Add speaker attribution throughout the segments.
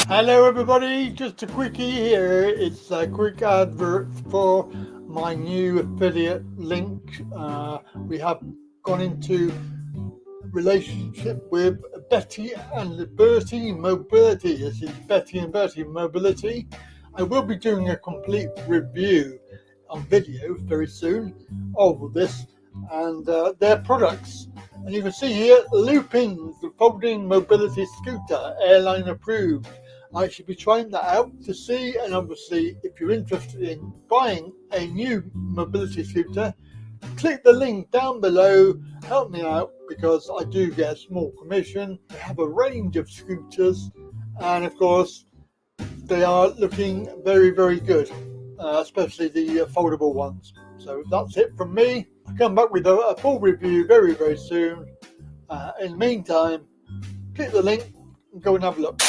Speaker 1: Hello everybody, just a quickie here. It's a quick advert for my new affiliate link. We have gone into relationship with Betty and Bertie Mobility. This is Betty and Bertie Mobility. I will be doing a complete review on video very soon of this and their products. And you can see here, Loopings, the folding mobility scooter, airline approved. I should be trying that out to see, and obviously if you're interested in buying a new mobility scooter, click the link down below, help me out because I do get a small commission. They have a range of scooters and of course they are looking very, very good, especially the foldable ones. So that's it from me. I'll come back with a full review very, very soon. In the meantime, click the link and go and have a look.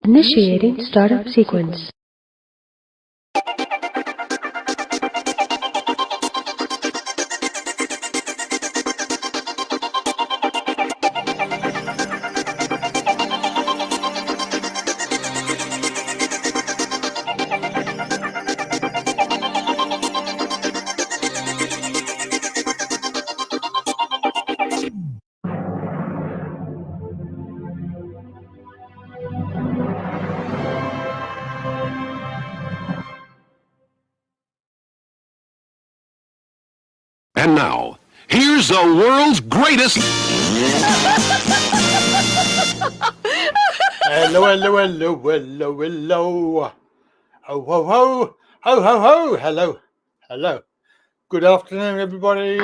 Speaker 2: Initiating startup sequence.
Speaker 3: And now, here's the world's greatest...
Speaker 1: Hello, hello, hello, hello, hello. Ho, ho, ho. Ho, ho, ho. Hello, hello. Good afternoon, everybody.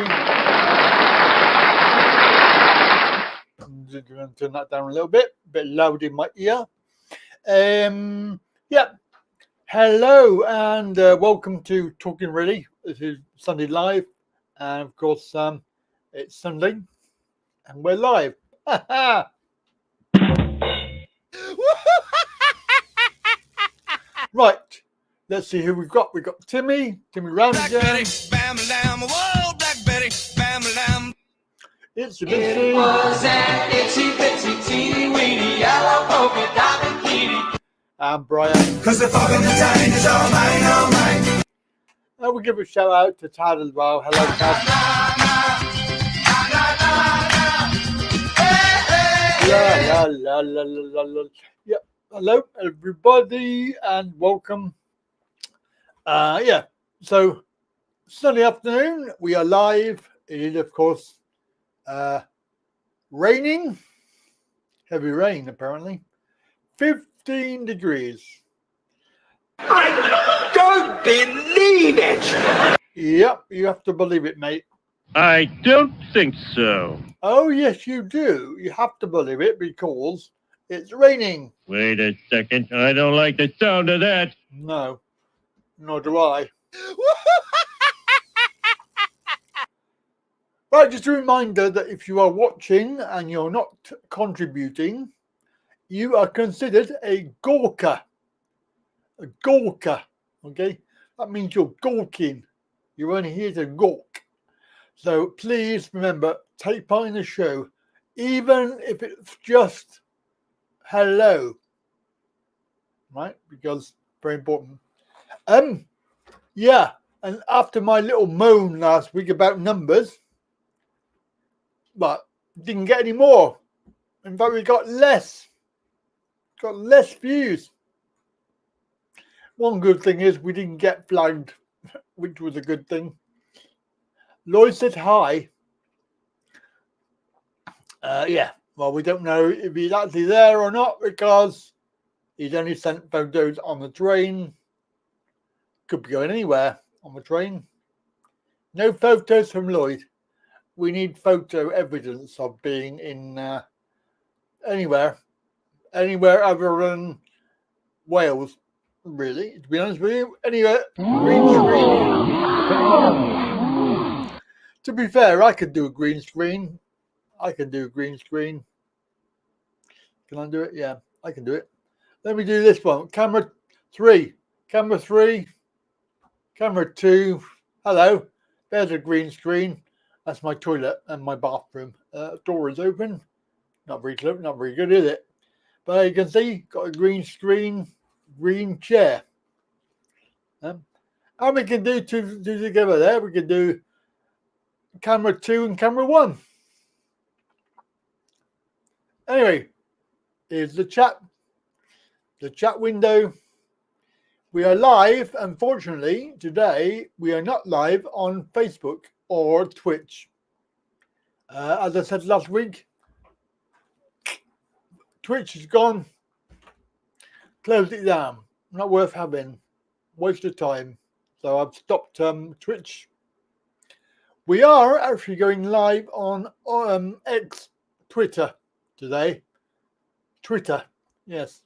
Speaker 1: I'm just going to turn that down a little bit loud in my ear. Yeah. Hello, and welcome to Talking Ready. This is Sunday Live. And of course, it's Sunday and we're live. Right, let's see who we've got. We've got Timmy Round again.
Speaker 4: Whoa, Black Betty, bam-a-lam.
Speaker 1: It's a
Speaker 5: It was an itsy bitsy teeny weeny yellow polka dot bikini.
Speaker 1: And Brian.
Speaker 4: Cause the fog and the time is all mine, all mine.
Speaker 1: We'll give a shout out to Tad as well. Hello, Tad. La, la, la, la, la, la. Yep. Hello, everybody, and welcome. Yeah, so Sunday afternoon, we are live. It is, of course, raining. Heavy rain, apparently. 15 degrees.
Speaker 4: I don't believe it.
Speaker 1: Yep, you have to believe it, mate.
Speaker 6: I don't think so.
Speaker 1: Oh, yes, you do. You have to believe it because it's raining.
Speaker 6: Wait a second. I don't like the sound of that.
Speaker 1: No, nor do I. Right, just a reminder that if you are watching and you're not contributing, you are considered a gawker. A gawker, okay? That means you're gawking. You're only here to gawk. So please remember, take part in the show, even if it's just hello, right? Because very important. Yeah, and after my little moan last week about numbers, but didn't get any more. In fact, we got less views. One good thing is we didn't get flagged, which was a good thing. Lloyd said hi. Yeah, well, we don't know if he's actually there or not because he's only sent photos on the train. Could be going anywhere on the train. No photos from Lloyd. We need photo evidence of being in anywhere other than Wales, really, to be honest with you. Anywhere, green screen. To be fair, I could do a green screen. Can I do it? Yeah, I can do it. Let me do this one. Camera 3. Camera 3. Camera 2. Hello. There's a green screen. That's my toilet and my bathroom. Door is open. Not very close, not very good, is it? But you can see, got a green screen, green chair. And we can do two together there. We can do camera 2 and camera 1. Anyway, here's the chat window. We are live. Unfortunately, today we are not live on Facebook or Twitch. As I said last week, Twitch is gone. Closed it down. Not worth having. Waste of time. So I've stopped Twitch. We are actually going live on X, Twitter today. Twitter, yes.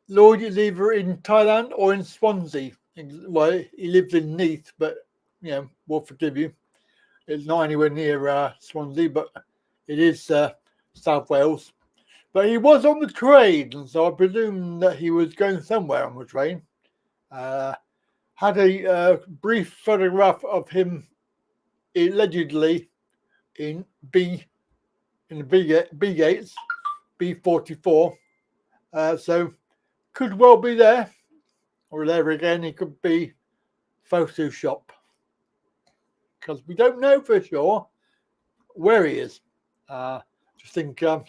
Speaker 1: Lloyd is either in Thailand or in Swansea. Well, he lives in Neath, but you know, we'll forgive you. It's not anywhere near Swansea, but it is South Wales. But he was on the train, and so I presume that he was going somewhere on the train. Had a brief photograph of him allegedly in the B gates, B44. So could well be there, or there again. He could be Photoshop, because we don't know for sure where he is. Just think. Oh,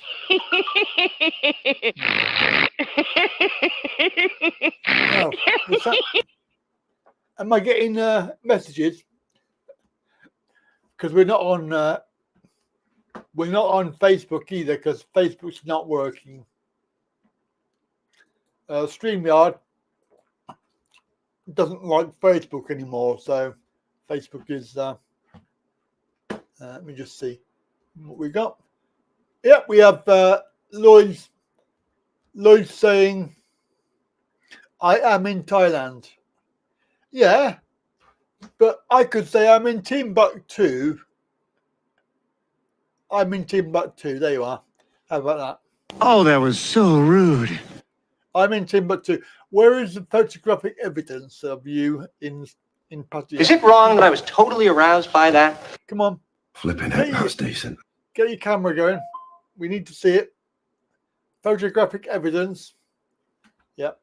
Speaker 1: am I getting messages? Because we're not on Facebook either, because Facebook's not working. Streamyard doesn't like Facebook anymore, so Facebook is. Let me just see what we got. Yep, we have Lloyd saying, "I am in Thailand." Yeah, but I could say I'm in Timbuktu. I'm in Timbuktu. There you are. How about that?
Speaker 7: Oh, that was so rude.
Speaker 1: I'm in Timbuktu. Where is the photographic evidence of you in Pattaya?
Speaker 8: Is it wrong that I was totally aroused by that?
Speaker 1: Come on.
Speaker 3: Flipping heck, that's decent.
Speaker 1: Get your camera going. We need to see it. Photographic evidence. Yep.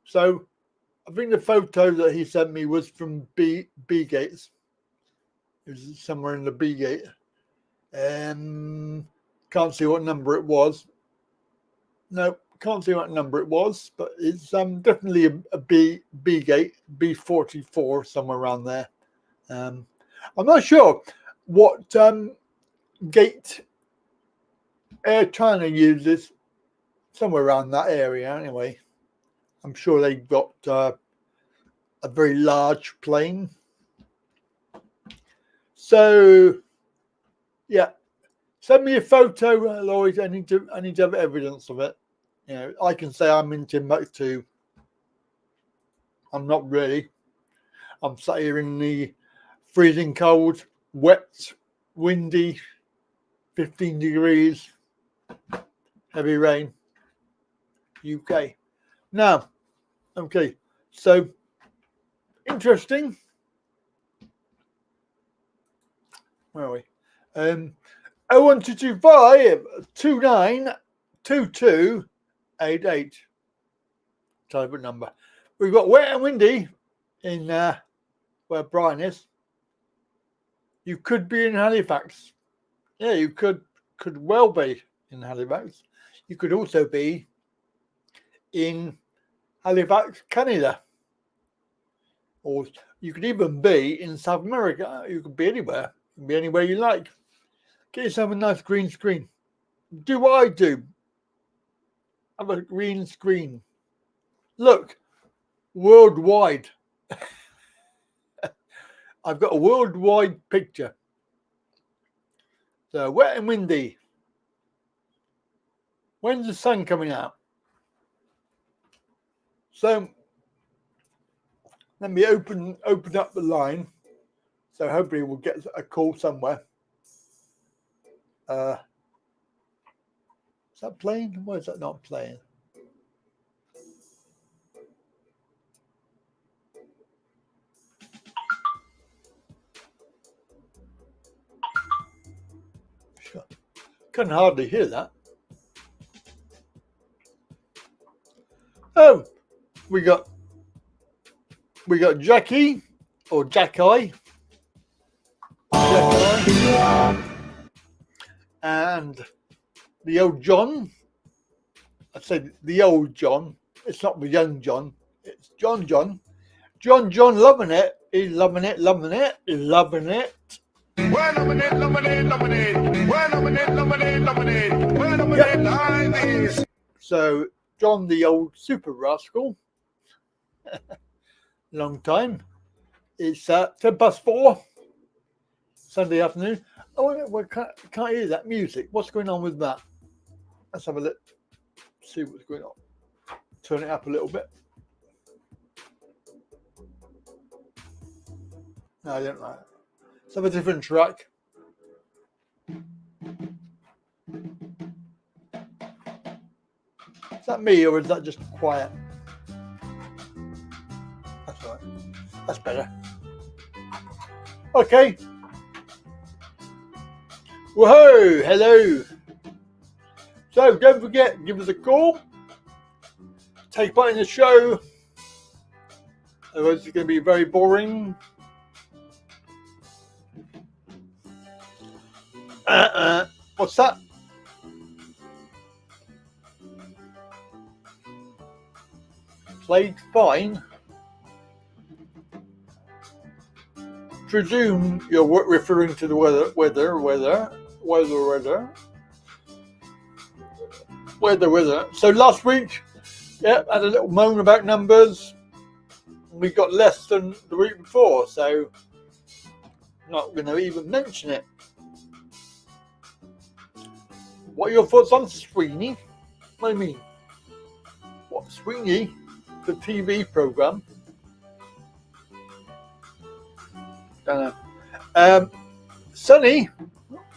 Speaker 1: So I think the photo that he sent me was from B gates. It was somewhere in the B gate. Can't see what number it was. No, can't see what number it was, but it's definitely a B gate, B44, somewhere around there. I'm not sure what gate Air China uses, somewhere around that area anyway. I'm sure they've got a very large plane. So, yeah, send me a photo, Lloyd. I need to have evidence of it. You know, I can say I'm in Timbuktu. I'm not really. I'm sat here in the freezing cold, wet, windy, 15 degrees, heavy rain, UK. Now, okay, so interesting. Where are we? 01225 292288. Telephone number. We've got wet and windy in where Brian is. You could be in Halifax. Yeah, you could well be in Halifax. You could also be in Halifax, Canada. Or you could even be in South America. You could be anywhere. You can be anywhere you like. Get yourself a nice green screen. Do what I do. Have a green screen. Look, worldwide. I've got a worldwide picture. So wet and windy. When's the sun coming out? So let me open up the line. So hopefully we'll get a call somewhere. Is that playing? Why is that not playing? Sure. Couldn't hardly hear that. Oh, we got Jackie or Jack-I. And the old John. I said the old John. It's not the young John. It's John. John loving it. He's loving it. He's loving it.
Speaker 4: We're loving it. We're loving it. We're loving it like this.
Speaker 1: So John, the old super rascal. Long time. It's 4:10 Sunday afternoon. Oh, we can't hear that music. What's going on with that? Let's have a look. See what's going on. Turn it up a little bit. No, I don't like it. Let's have a different track. Is that me or is that just quiet? That's all right. That's better. Okay. Whoa, hello. So don't forget, give us a call. Take part in the show. Otherwise it's going to be very boring. What's that? Played fine. Presume you're referring to the weather. So last week, yeah, had a little moan about numbers. We got less than the week before, so not going to even mention it. What are your thoughts on Sweeney? What do you mean? What, Sweeney? The TV program? Don't know. Sunny?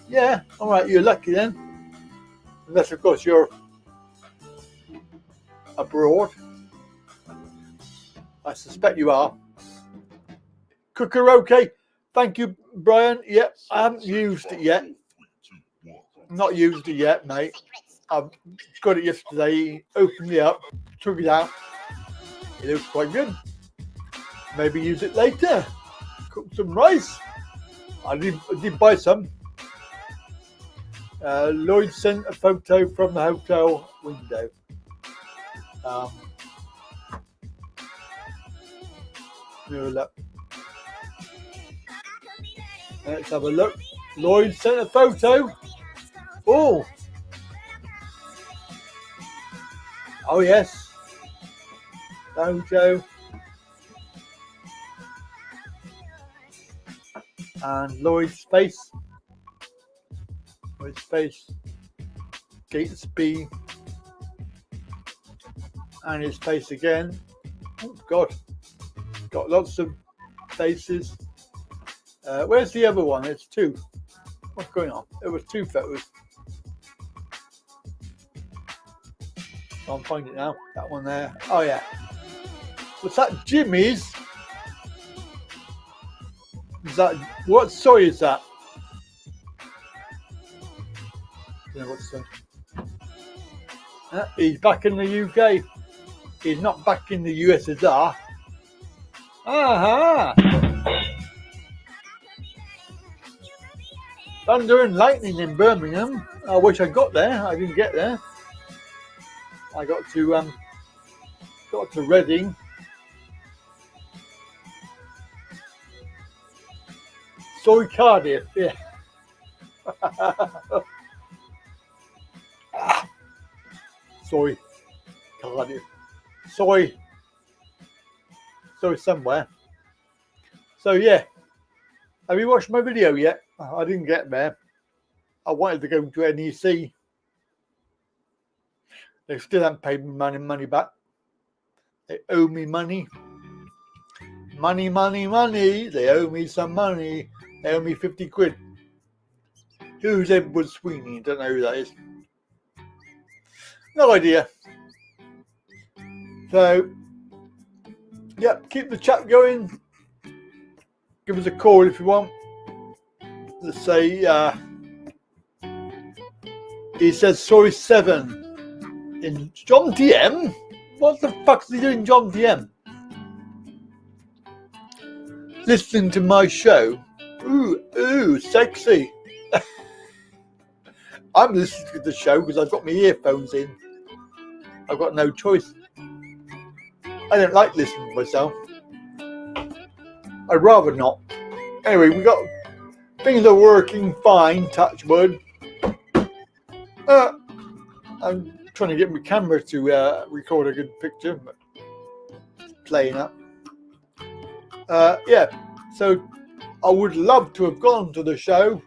Speaker 1: Yeah, all right, you're lucky then. Unless, of course, you're abroad. I suspect you are. Cooker, okay. Thank you, Brian. Yep, I haven't used it yet. Not used it yet, mate. I've got it yesterday. Opened it up, took it out. It looks quite good. Maybe use it later. Cook some rice. I did buy some. Lloyd sent a photo from the hotel window. Let's have a look. Lloyd sent a photo. Oh yes. Bojo. And Lloyd's face. Gatesby. And his face again. Oh God. Got lots of faces. Where's the other one? It's two. What's going on? There was two photos. I'll find it now. That one there. Oh yeah. What's that? Jimmy's? Is that what soy is that? I don't know what's he's back in the UK. He's not back in the USSR. Aha! Thunder and lightning in Birmingham. I wish I got there. I didn't get there. I got to Reading. Soy Cardiff, yeah. Soy Cardiff. Soy somewhere. So yeah. Have you watched my video yet? I didn't get there. I wanted to go to NEC. They still haven't paid me money back. They owe me money. Money. They owe me some money. They owe me 50 quid. Who's Edward Sweeney? Don't know who that is. No idea. So, yeah, keep the chat going. Give us a call if you want. Let's say, he says, sorry, 7 in John DM. What the fuck is he doing, John DM? Listening to my show. Ooh, sexy. I'm listening to the show because I've got my earphones in. I've got no choice. I don't like listening to myself. I'd rather not. Anyway, we got things are working fine, touch wood. I'm trying to get my camera to record a good picture, but it's playing up. Yeah, so I would love to have gone to the show.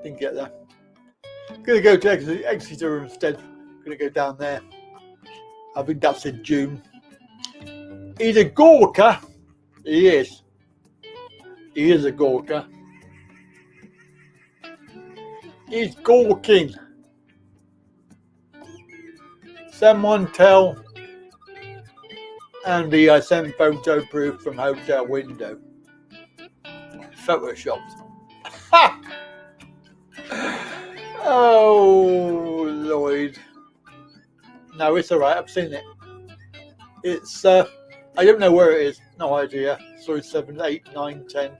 Speaker 1: Didn't get there. Gonna go to Exeter instead. Gonna go down there. I think that's in June. He's a Gawker. He is. He is a Gawker. He's gawking. Someone tell Andy I sent photo proof from hotel window. Photoshopped. Ha! Oh, Lloyd. No, it's alright. I've seen it. It's, I don't know where it is. No idea. Sorry, 7, 8, 9, 10.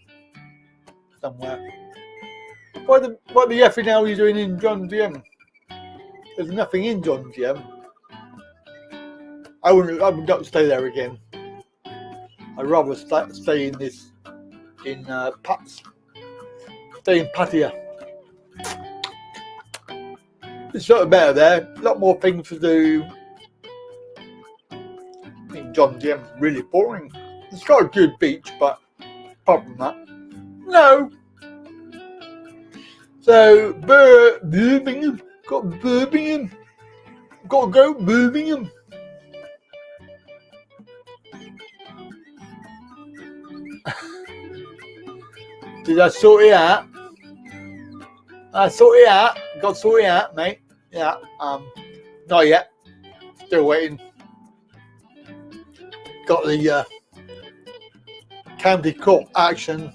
Speaker 1: Somewhere. What the effing hell are you doing in John DM? There's nothing in John DM. I would not stay there again. I'd rather stay in this, in Pat's. Stay in Pattaya. It's sort of better there. A lot more things to do. I think John DM's really boring. It's got a good beach, but apart from that, no. So Birmingham, got Birmingham, got to go Birmingham. Did I sort it out? I sort it out. Got to sort it out, mate. Yeah. Not yet. Still waiting. Got the county court action.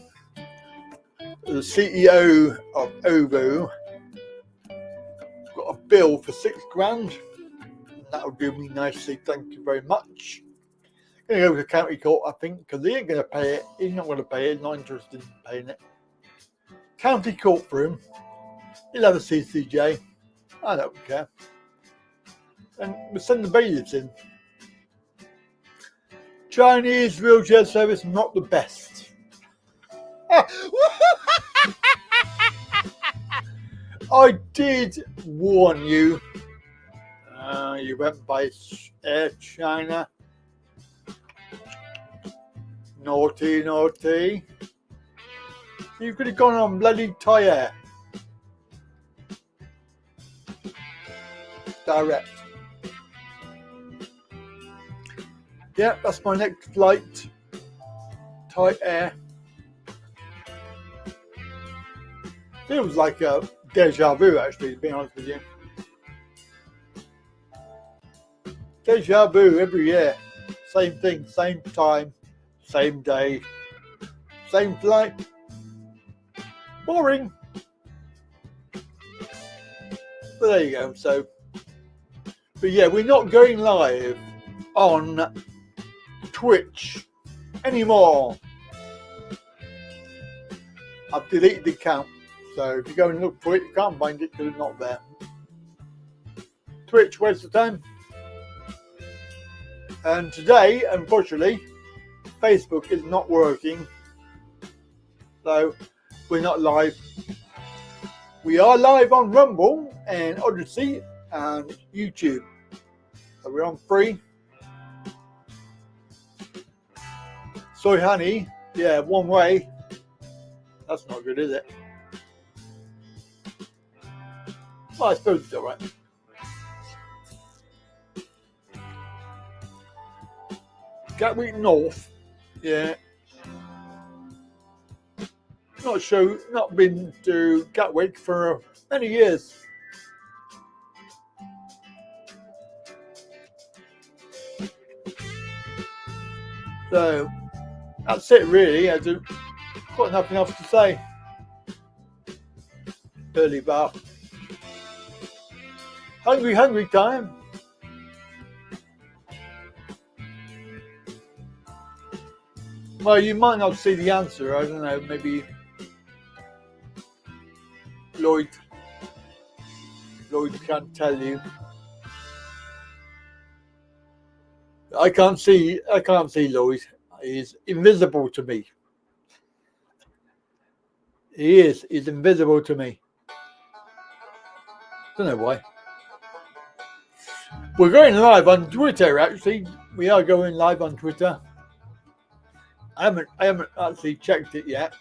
Speaker 1: The CEO of OVO got a bill for $6,000. That would do me nicely. Thank you very much. Going to go to county court, I think, because he ain't going to pay it. He's not going to pay it. He's not interested in paying it. County court for him. He'll have a CCJ. I don't care. And we'll send the bailiffs in. Chinese wheelchair service, not the best. I did warn you. You went by Air China. Naughty, naughty. You could have gone on bloody Thai Air. Direct. Yeah, that's my next flight. Thai Air. Feels like a deja vu, actually, to be honest with you. Deja vu every year. Same thing, same time, same day, same flight. Boring. But there you go. So, but yeah, we're not going live on Twitch anymore. I've deleted the account. So if you go and look for it, you can't find it because it's not there. Twitch, waste of time. And today, unfortunately, Facebook is not working. So we're not live. We are live on Rumble and Odyssey and YouTube. So we're on free. Soy honey, yeah, one way. That's not good, is it? Well, I suppose it's all right. Gatwick North, yeah. Not been to Gatwick for many years. So that's it, really. I've got nothing else to say. Early bath. Hungry time. Well, you might not see the answer. I don't know. Maybe Lloyd can't tell you. I can't see Lloyd. He's invisible to me. He's invisible to me. Don't know why. We're going live on Twitter, actually. We are going live on Twitter. I haven't actually checked it yet.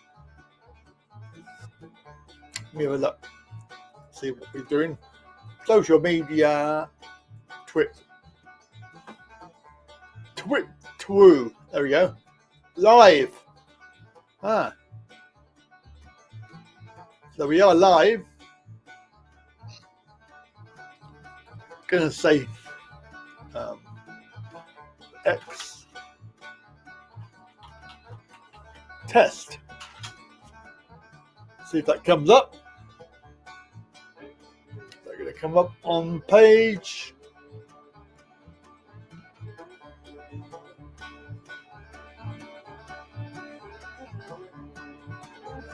Speaker 1: Let me have a look. See what we're doing. Social media, Twitter. There we go. Live. So we are live. Gonna say X test. See if that comes up. They're gonna come up on page.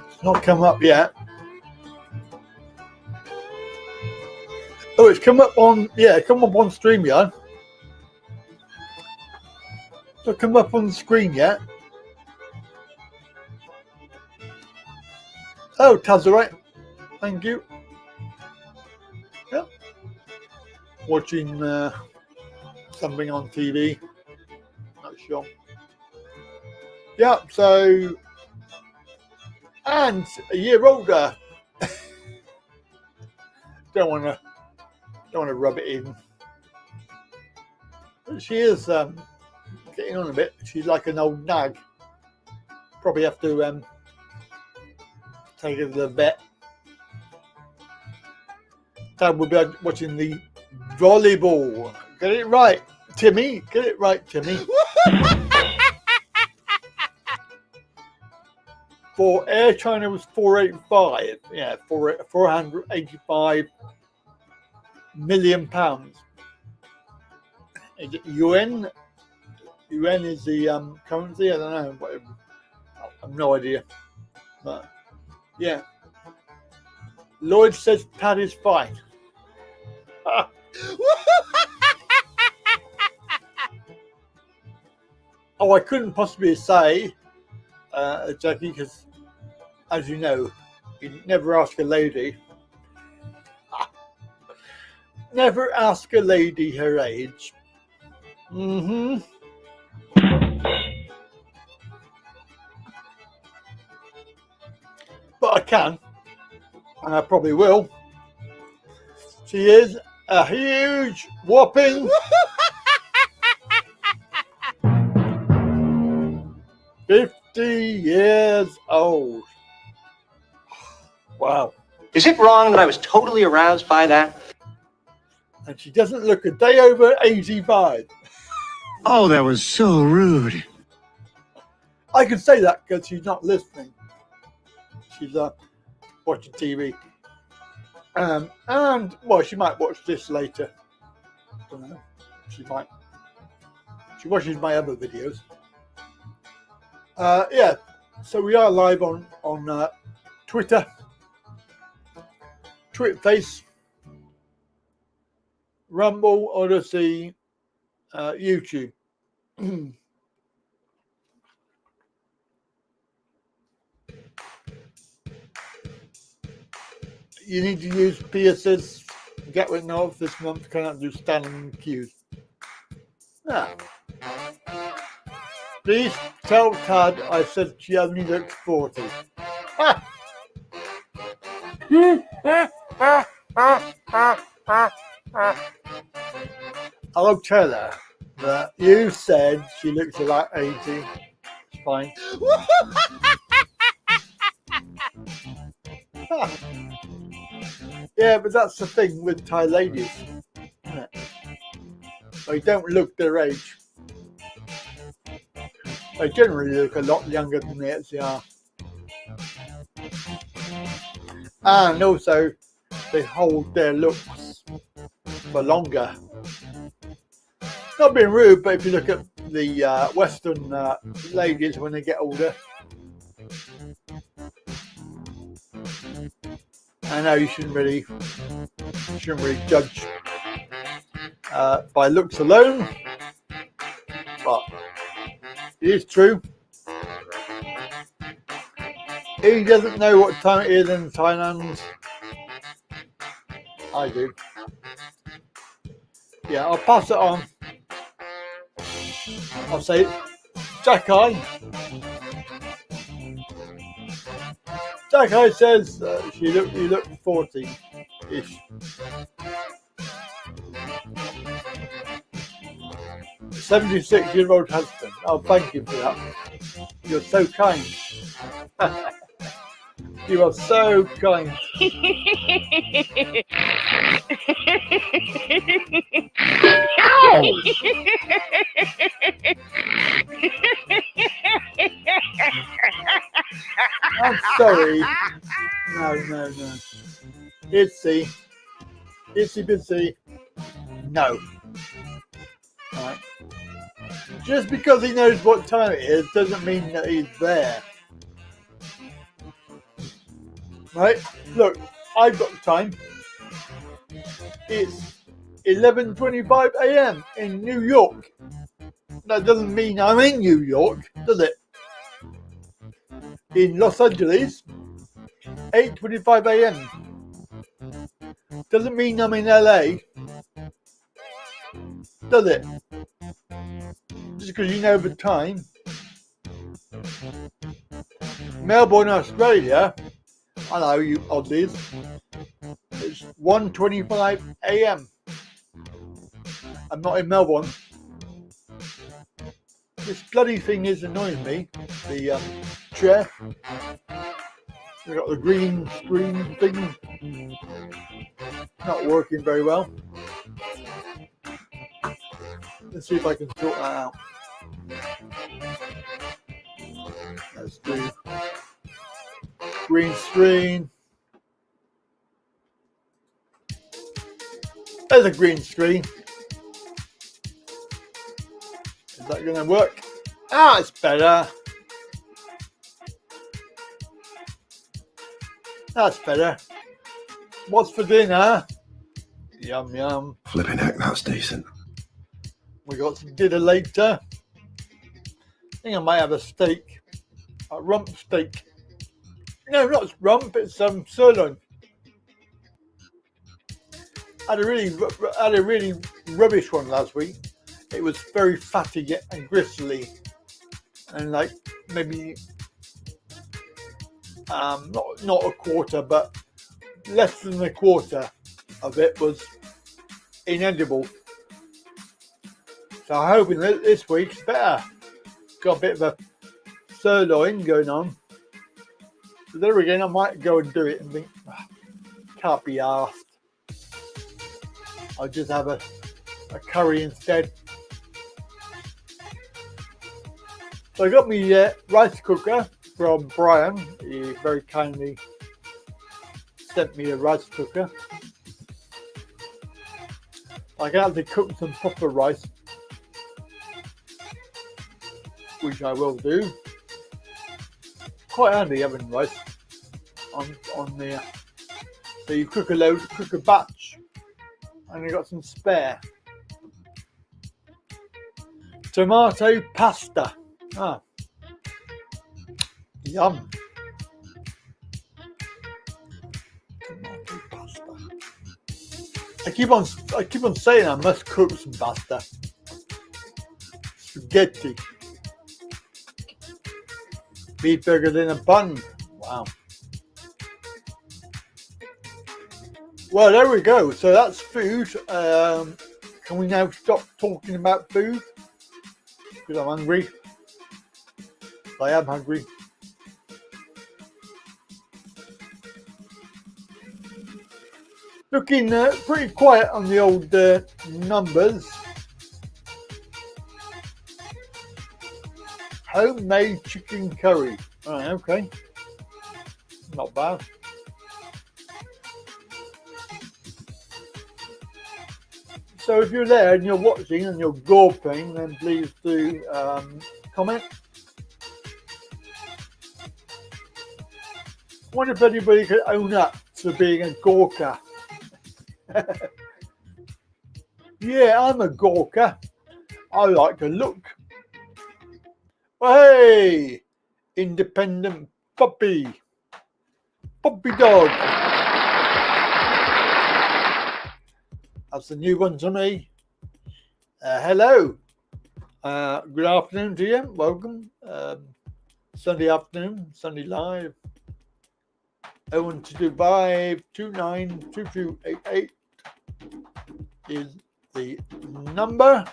Speaker 1: It's not come up yet. Oh, it's come up on, come up on Streamyard. It's not come up on the screen yet. Oh, Taz, all right. Thank you. Yep. Watching something on TV. Not sure. Yeah, so, and a year older. Don't want to rub it in. But she is getting on a bit. She's like an old nag. Probably have to take her to the vet. Dad will be watching the volleyball. Get it right, Timmy. Get it right, Timmy. For Air China was 485. Yeah, 485 million pounds. Is it yuan? Yuan is the currency. I don't know. Whatever. I have no idea. But yeah, Lloyd says Tad is fine. Oh, I couldn't possibly say, Jackie, because as you know, you never ask a lady. Never ask a lady her age. But I can, and I probably will. She is a huge, whopping 50 years old. Wow.
Speaker 8: Is it wrong that I was totally aroused by that?
Speaker 1: And she doesn't look a day over 85.
Speaker 7: Oh, that was so rude.
Speaker 1: I can say that because she's not listening. She's watching TV. And, well, she might watch this later. I don't know. She might. She watches my other videos. Yeah, so we are live on Twitter, Twitface, Rumble, Odyssey, YouTube. You need to use PSS Gatwick North this month. Cannot do standing queues. Please tell Tad I said she only looks 40. I'll tell her that you said she looks about 80. It's fine. Yeah, but that's the thing with Thai ladies, isn't it? They don't look their age. They generally look a lot younger than they actually are. And also, they hold their looks for longer. Not being rude, but if you look at the Western ladies when they get older, I know you shouldn't really judge by looks alone, but it is true. He doesn't know what time it is in Thailand. I do. Yeah, I'll pass it on. I'll say, Jack-I. Jack-I says you look 40-ish. 76-year-old husband. Oh, thank you for that. You're so kind. You are so kind. I'm sorry. No. Itsy bitsy. No. Right. Just because he knows what time it is doesn't mean that he's there. Right? Look, I've got the time. It's 11:25 a.m. in New York. That doesn't mean I'm in New York, does it? In Los Angeles, 8:25 a.m. Doesn't mean I'm in LA, does it? Just because you know the time. Melbourne, Australia. Hello, you oddies. It's 1:25 a.m. I'm not in Melbourne. This bloody thing is annoying me. The chair. We've got the green screen thing. Not working very well. Let's see if I can sort that out. Let's do green screen. There's a green screen. Is that going to work? Ah, it's better. That's better. What's for dinner? Yum, yum.
Speaker 3: Flipping heck, that's decent.
Speaker 1: We got some dinner later. I think I might have a steak. A rump steak. No, not rump, it's sirloin. I had a really rubbish one last week. It was very fatty and gristly, and like maybe not a quarter, but less than a quarter of it was inedible. So I'm hoping that this week's better. Got a bit of a sirloin going on. So there again, I might go and do it and think, can't be arsed. I'll just have a curry instead. So I got me rice cooker from Brian. He very kindly sent me a rice cooker. I can actually cook some proper rice, which I will do. Quite handy having rice on there. So you cook a batch, and you got some spare. Tomato pasta. Ah, yum. Tomato pasta. I keep on saying I must cook some pasta. Spaghetti. Beef burger in a bun. Wow. Well, there we go. So that's food. Can we now stop talking about food? Because I'm hungry. I am hungry. Looking pretty quiet on the old numbers. Homemade chicken curry. Right, okay. Not bad. So if you're there and you're watching and you're gawping, then please do comment. I wonder if anybody could own up to being a gawker. Yeah, I'm a gawker. I like to look. Hey, independent puppy dog. That's the new one to me. Hello. Good afternoon to you. Welcome. Sunday afternoon, Sunday live. 01225292288 is the number.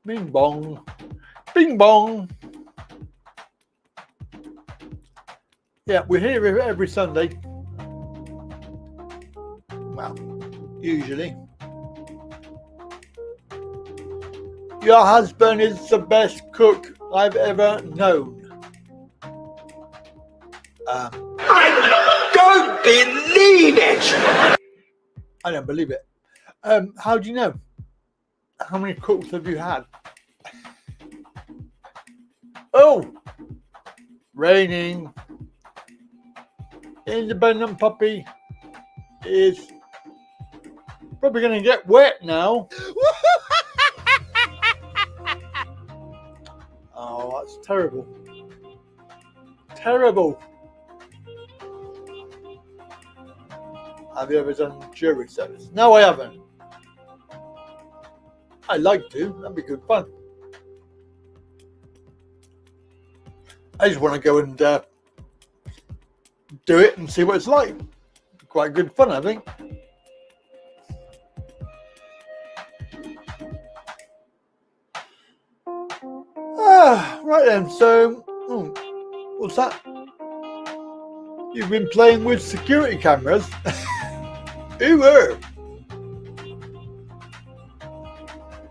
Speaker 1: Bing bong. Bing bong. Yeah, we're here every Sunday. Well, usually. Your husband is the best cook I've ever known.
Speaker 5: I don't believe it!
Speaker 1: I don't believe it. How do you know? How many cooks have you had? Oh, raining. Independent puppy is probably going to get wet now. Oh, that's terrible. Terrible. Have you ever done jury service? No, I haven't. I'd like to. That'd be good fun. I just want to go and do it and see what it's like. Quite good fun, I think. Right then. So, what's that? You've been playing with security cameras. Ooh.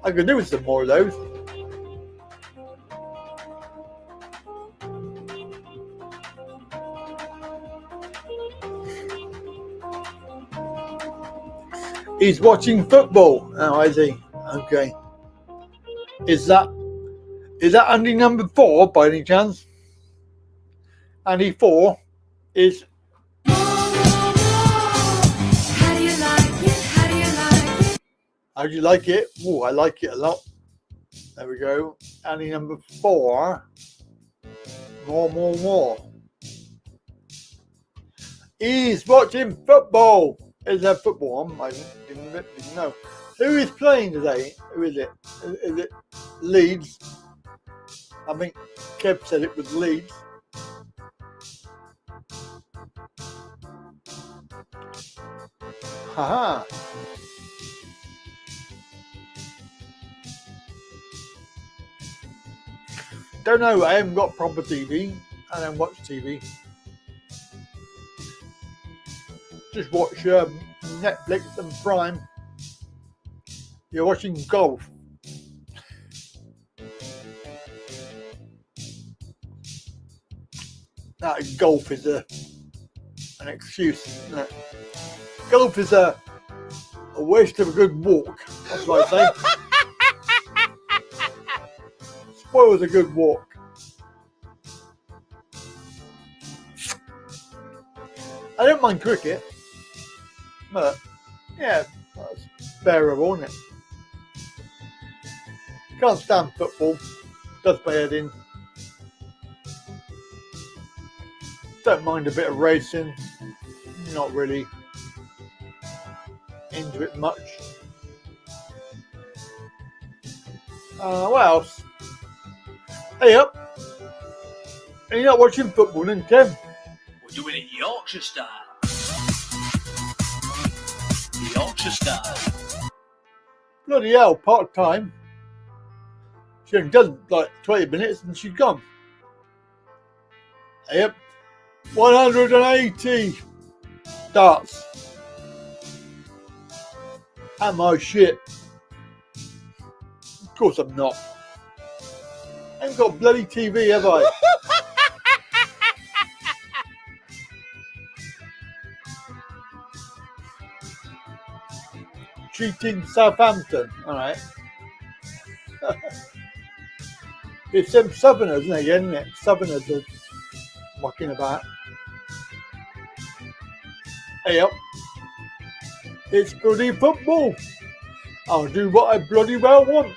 Speaker 1: I could do with some more of those. He's watching football. Oh, is he? Okay. Is that Andy number 4 by any chance? Andy 4 is. How do you like it? Oh, I like it a lot. There we go. Andy number 4. More. He's watching football. Is there football on? I didn't know. Who is playing today? Who is it? Is it Leeds? I think Kev said it was Leeds. Haha. Don't know. I haven't got proper TV. I don't watch TV. Just watch Netflix and Prime. You're watching golf. Golf is an excuse, isn't it? Golf is a waste of a good walk. That's what I say. Spoils a good walk. I don't mind cricket, but yeah, that's bearable, isn't it? Can't stand football. Does my head in. Don't mind a bit of racing. Not really into it much. What else? Hey up. Are you not watching football then, Kev?
Speaker 5: We're doing it Yorkshire style. Yorkshire style.
Speaker 1: Bloody hell, part time. She only done like 20 minutes and she's gone. Yep. 180 darts. Am I shit? Of course I'm not. I haven't got bloody TV, have I? Cheating Southampton. Alright. It's them Southerners, isn't it? Southerners are mucking about. Hey up. It's bloody football. I'll do what I bloody well want.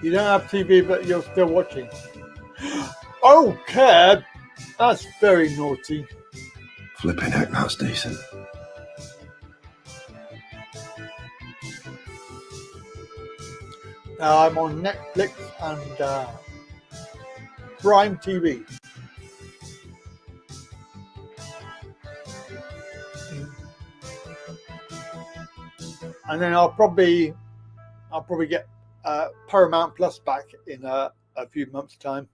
Speaker 1: You don't have TV, but you're still watching. Oh, Cab. That's very naughty.
Speaker 9: Flipping heck, that's decent.
Speaker 1: Now I'm on Netflix and Prime TV. And then I'll probably get Paramount Plus back in a few months' time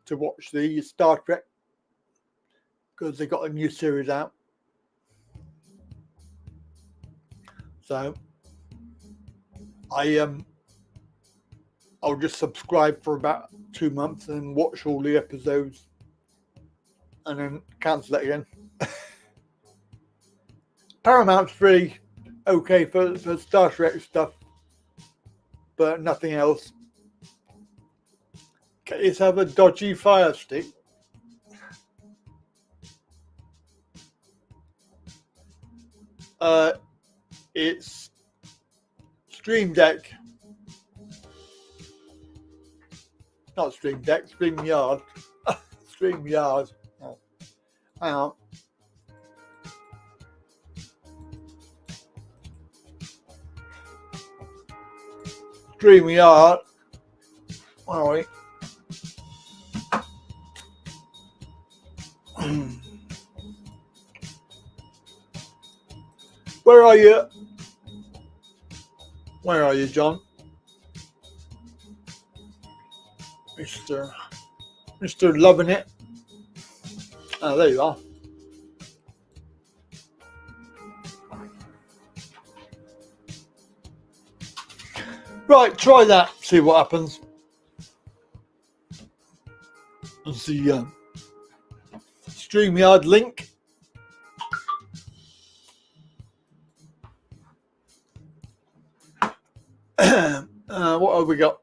Speaker 1: to watch the Star Trek because they got a new series out. So I'll just subscribe for about 2 months and watch all the episodes and then cancel it again. Paramount's free. Okay for Star Trek stuff, but nothing else. It's have a dodgy Fire Stick. It's Stream Deck. Not Stream Deck, Streamyard. Streamyard. Oh. Hang on. Streamyard. Where are we? Where are you? Where are you, John? Mr. Loving It. Oh, there you are. Right, try that. See what happens. That's the StreamYard link. What have we got?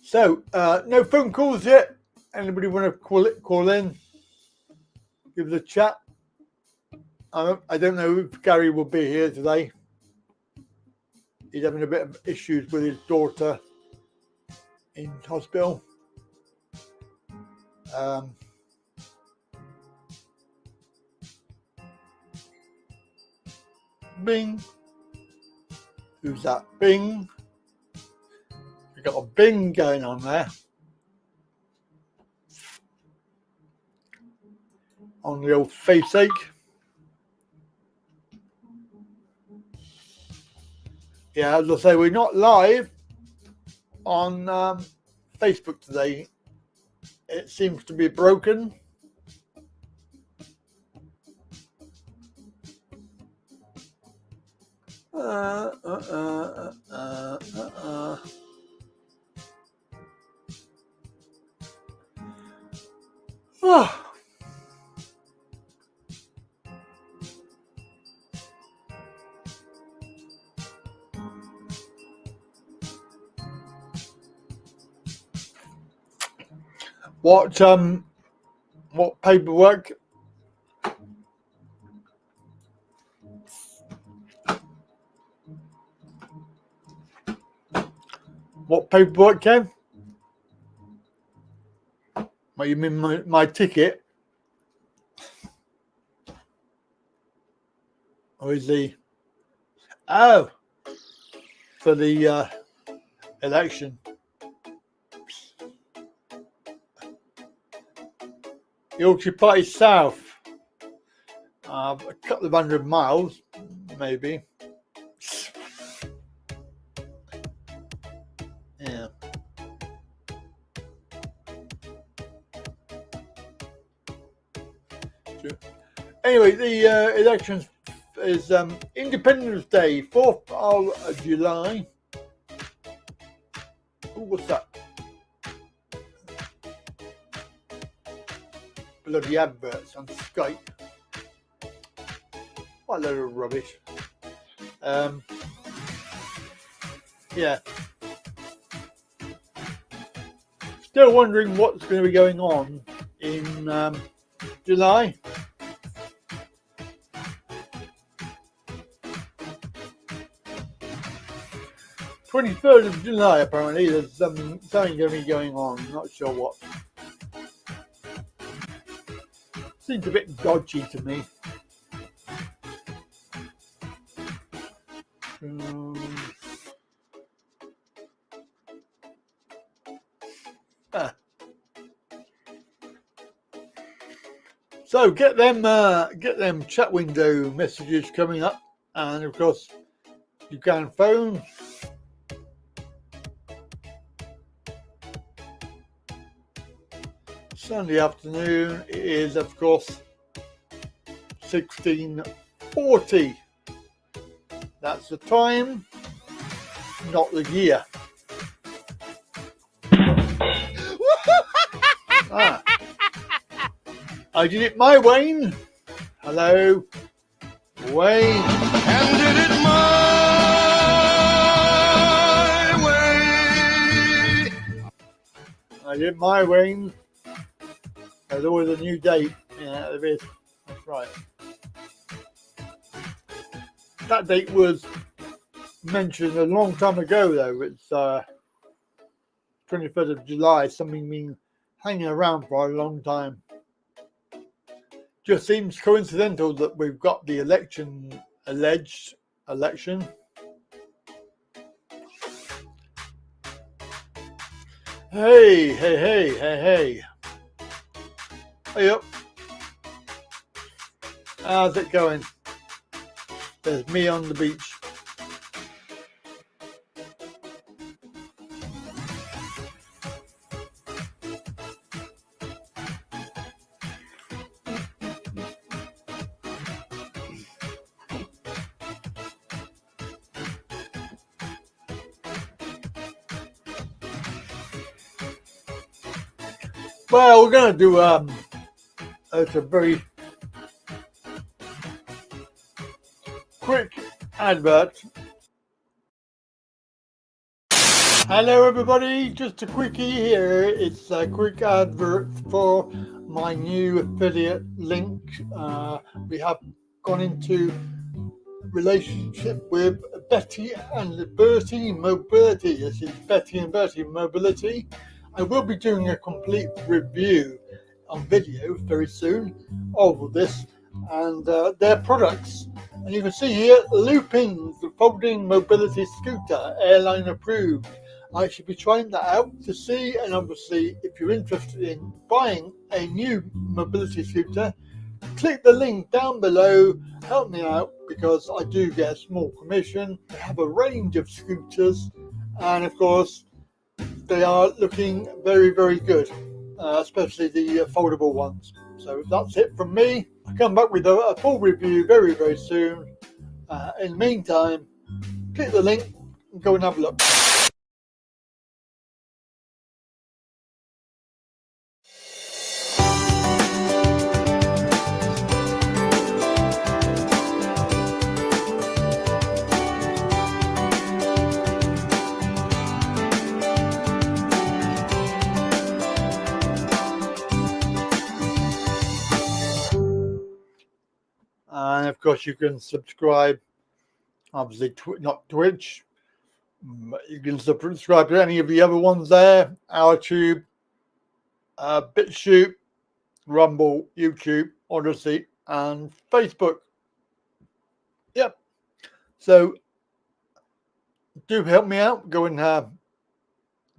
Speaker 1: So, no phone calls yet. Anybody want to call in? Give us a chat. I don't know if Gary will be here today. He's having a bit of issues with his daughter in hospital. Bing. Who's that? Bing. We've got a Bing going on there. On the old face ache. Yeah, as I say, we're not live on Facebook today. It seems to be broken. Oh. What paperwork? What paperwork, Ken? What, you mean my ticket? Or is the... Oh! For the election. Yorkshire Party South, a couple of 100 miles, maybe. Yeah. Anyway, the elections is Independence Day, 4th of July. Oh, what's that? Bloody adverts on Skype. What a load of rubbish. Yeah. Still wondering what's going to be going on in July. #23rd of July, apparently, there's something going to be going on. Not sure what. Seems a bit dodgy to me. So get them chat window messages coming up, and of course you can phone. Sunday afternoon is, of course, 1640. That's the time, not the year. I did it my way. Hello, Wayne.
Speaker 4: And did it my way.
Speaker 1: I did it my way. There's always a new date. Yeah, there is. That's right. That date was mentioned a long time ago, though. It's 23rd of July. Something been hanging around for a long time. Just seems coincidental that we've got the alleged election. Hey. Hey up. How's it going? There's me on the beach. Well, we're going to do it's a very quick advert. Hello everybody, just a quickie here. It's a quick advert for my new affiliate link. We have gone into relationship with Betty and Bertie Mobility. This is Betty and Bertie Mobility. I will be doing a complete review on video very soon of this and their products. And you can see here, Loopings, the folding mobility scooter, airline approved. I should be trying that out to see, and obviously if you're interested in buying a new mobility scooter, click the link down below, help me out because I do get a small commission. They have a range of scooters and of course they are looking very, very good, especially the foldable ones. So that's it from me. I'll come back with a full review very, very soon. In the meantime, click the link and go and have a look. And of course you can subscribe, obviously not Twitch, but you can subscribe to any of the other ones there, OURTUBE, BitChute, Rumble, YouTube, Odyssey and Facebook. Yep. So do help me out, go and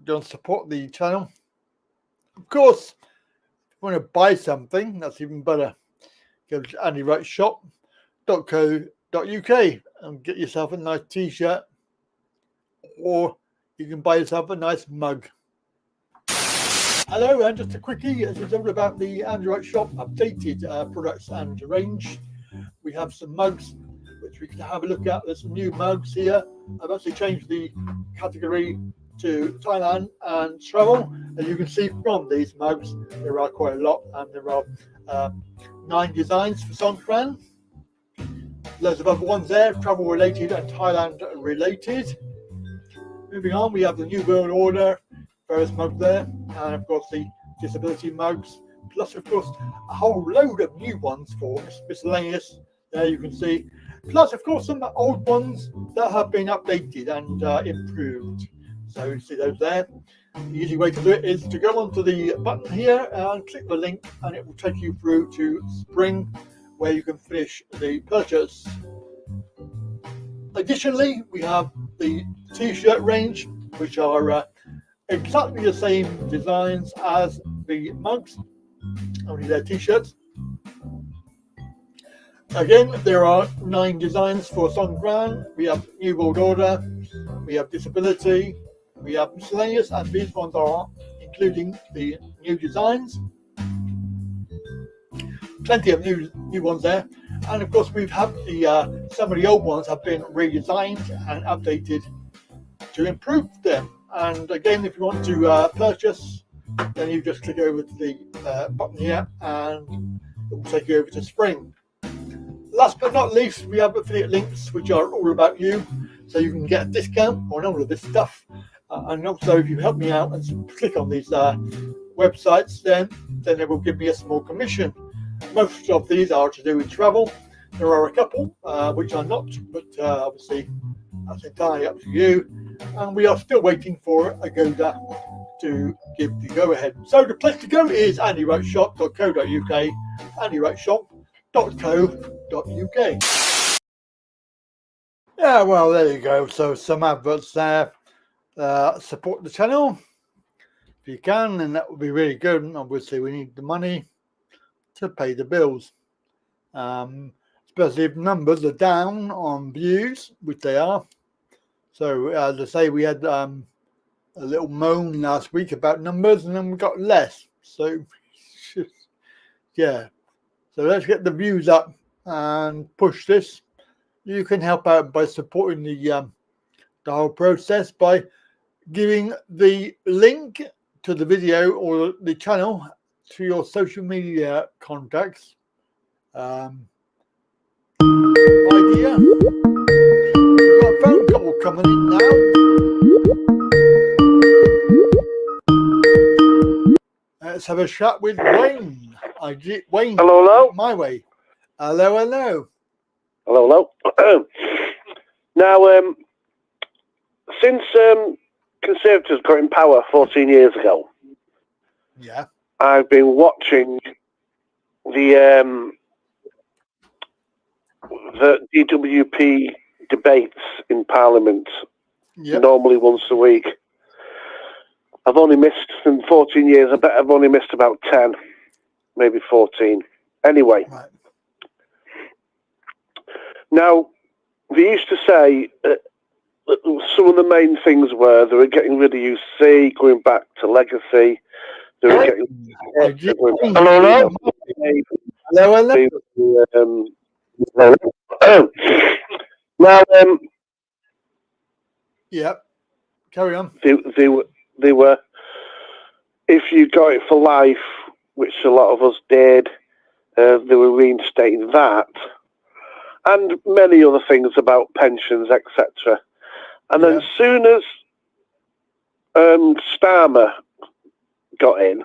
Speaker 1: don't support the channel. Of course, if you want to buy something, that's even better. Go to andywrightshop.co.uk and get yourself a nice t-shirt, or you can buy yourself a nice mug. Hello, and just a quickie, this is all about the Andy Wright Shop updated products and range. We have some mugs which we can have a look at. There's some new mugs here. I've actually changed the category to Thailand and travel. As you can see from these mugs, there are quite a lot, and there are 9 designs for Songkran. Loads of other ones there, travel related and Thailand related. Moving on, we have the New World Order, various mugs there, and of course the disability mugs, plus of course a whole load of new ones for miscellaneous. There you can see, plus of course some old ones that have been updated and improved. So you see those there. The easy way to do it is to go onto the button here and click the link, and it will take you through to Spring, where you can finish the purchase. Additionally, we have the t-shirt range, which are exactly the same designs as the mugs, only they're t-shirts. Again, there are 9 designs for Songkran. We have New World Order, we have Disability, we have Miscellaneous, and these ones are including the new designs. Plenty of new ones there. And of course, we've had the some of the old ones have been redesigned and updated to improve them. And again, if you want to purchase, then you just click over to the button here, and it will take you over to Spring. Last but not least, we have affiliate links, which are all about you, so you can get a discount on all of this stuff. And also, if you help me out and click on these websites, then it will give me a small commission. Most of these are to do with travel. There are a couple which are not, but obviously that's entirely up to you. And we are still waiting for Agoda to give the go-ahead. So the place to go is andywrightshop.co.uk, andywrightshop.co.uk. Yeah, well, there you go. So some adverts there. Support the channel if you can, and that would be really good. And obviously, we need the money to pay the bills, especially if numbers are down on views, which they are. So as I say, we had a little moan last week about numbers, and then we got less. So yeah, so let's get the views up and push this. You can help out by supporting the whole process by giving the link to the video or the channel to your social media contacts. Idea. We've got a phone call coming in now. Let's have a chat with Wayne. Wayne.
Speaker 10: Hello, hello.
Speaker 1: My way. Hello, hello.
Speaker 10: Hello, hello. Now, since Conservatives got in power 14 years ago,
Speaker 1: yeah,
Speaker 10: I've been watching the DWP debates in Parliament, normally once a week. I've only missed, in 14 years, I bet I've only missed about 10, maybe 14. Anyway.
Speaker 1: Right.
Speaker 10: Now, they used to say some of the main things were they were getting rid of UC, going back to legacy. They were getting
Speaker 1: hello.
Speaker 10: Now,
Speaker 1: yep. Carry on.
Speaker 10: They were. If you got it for life, which a lot of us did, they were reinstating that, and many other things about pensions, etc. And then, as soon as Starmer got in,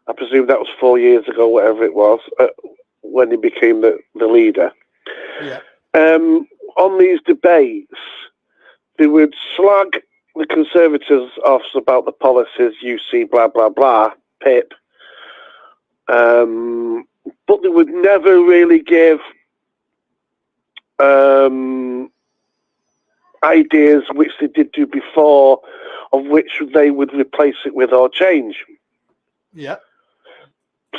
Speaker 10: I presume that was 4 years ago, whatever it was, when he became the leader.
Speaker 1: Yeah.
Speaker 10: On these debates, they would slag the Conservatives off about the policies, UC, blah, blah, blah, PIP. But they would never really give ideas, which they did do before, of which they would replace it with or change.
Speaker 1: Yeah.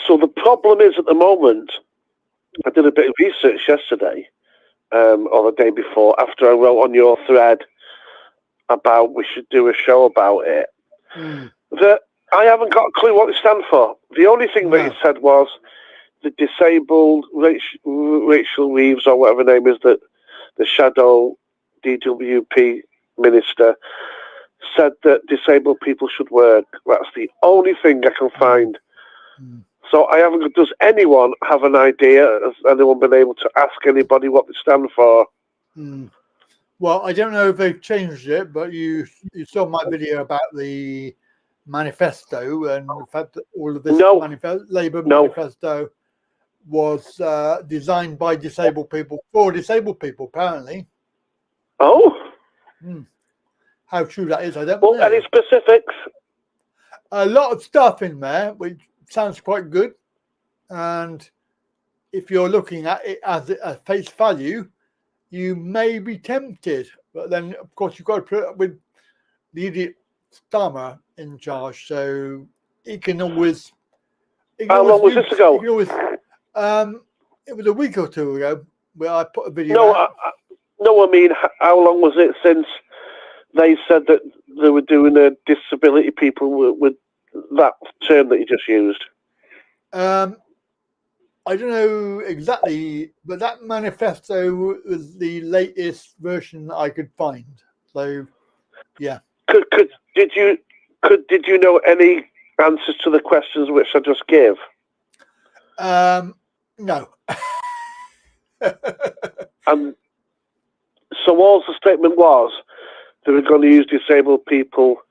Speaker 10: So the problem is at the moment, I did a bit of research yesterday, or the day before, after I wrote on your thread about we should do a show about it, that I haven't got a clue what it stands for. The only thing that it said was the disabled Rachel Reeves, or whatever her name is, that the shadow DWP minister, said that disabled people should work. That's the only thing I can find. So I haven't. Does anyone have an idea? Has anyone been able to ask anybody what they stand for?
Speaker 1: Well, I don't know if they've changed it, but you saw my video about the manifesto and the fact that all of this Labour manifesto was designed by disabled people for disabled people, apparently.
Speaker 10: Oh.
Speaker 1: How true that is, I don't know.
Speaker 10: Any specifics?
Speaker 1: A lot of stuff in there, which sounds quite good. And if you're looking at it as a face value, you may be tempted. But then, of course, you've got to put it up with the idiot Starmer in charge. So it can always...
Speaker 10: How long was this ago?
Speaker 1: It was a week or two ago where I put a video out.
Speaker 10: I mean, how long was it since they said that they were doing a disability people with that term that you just used?
Speaker 1: I don't know exactly, but that manifesto was the latest version I could find. So, yeah.
Speaker 10: Did you know any answers to the questions which I just gave?
Speaker 1: No.
Speaker 10: And so all the statement was they were going to use disabled people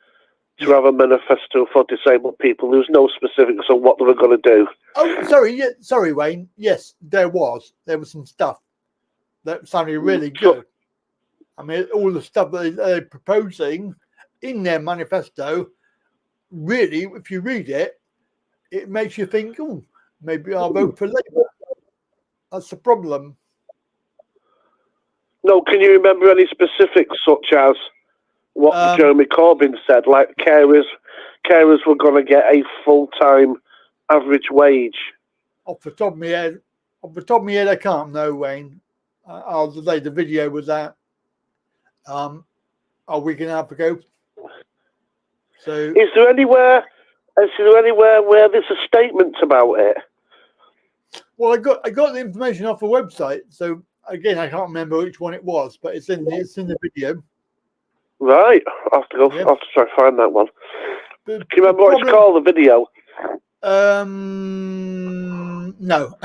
Speaker 10: to have a manifesto for disabled people. There was no specifics on what they were going to do.
Speaker 1: Oh, sorry, Wayne. Yes, there was some stuff that sounded really good. I mean, all the stuff that they're proposing in their manifesto, really, if you read it, it makes you think, oh, maybe I'll vote for Labour. That's the problem.
Speaker 10: No, can you remember any specifics such as what Jeremy Corbyn said, like carers were going to get a full-time average wage?
Speaker 1: Off the top of my head, I can't know, Wayne. I'll say the video was out a week and a half ago. So,
Speaker 10: is there anywhere where there's a statement about it?
Speaker 1: Well, I got the information off a website. So again, I can't remember which one it was, but it's in the video.
Speaker 10: Right, I'll have to go. I'll have to try and find that one. Can you remember what it's called, the video?
Speaker 1: No.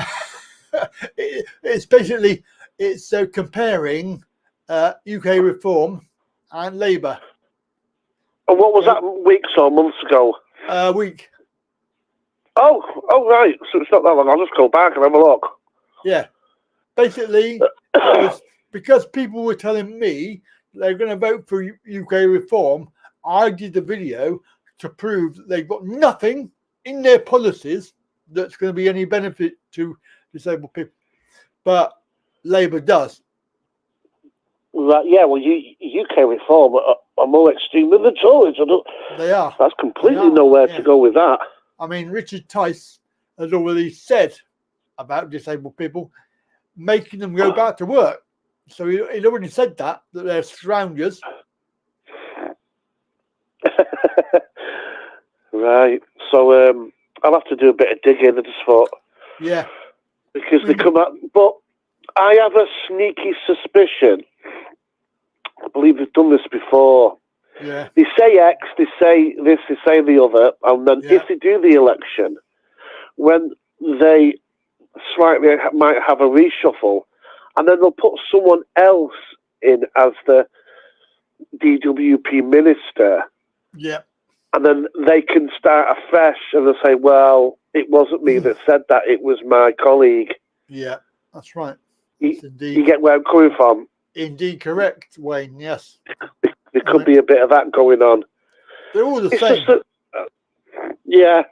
Speaker 1: It's basically comparing UK reform and Labour.
Speaker 10: And what was that, weeks or months ago?
Speaker 1: Week.
Speaker 10: Oh, right. So it's not that long. I'll just go back and have a look.
Speaker 1: Yeah. Basically, it was because people were telling me they're going to vote for UK reform. I did the video to prove that they've got nothing in their policies that's going to be any benefit to disabled people. But Labour does.
Speaker 10: Right, yeah, well, UK reform are more extreme than the Tories.
Speaker 1: They are.
Speaker 10: That's completely nowhere to go with that.
Speaker 1: I mean, Richard Tice has already said about disabled people, making them go back to work. So he'd already said that they're scroungers.
Speaker 10: Right. So I'll have to do a bit of digging, I just thought.
Speaker 1: Yeah.
Speaker 10: Because they come out. But I have a sneaky suspicion. I believe they've done this before.
Speaker 1: Yeah.
Speaker 10: They say X, they say this, they say the other, and then if they do the election, when they slightly might have a reshuffle, and then they'll put someone else in as the DWP minister.
Speaker 1: Yeah.
Speaker 10: And then they can start afresh and they'll say, well, it wasn't me that said that, it was my colleague.
Speaker 1: Yeah, that's right.
Speaker 10: You get where I'm coming from?
Speaker 1: Indeed correct, Wayne, yes.
Speaker 10: There could be a bit of that going on.
Speaker 1: They're all the same.
Speaker 10: Yeah.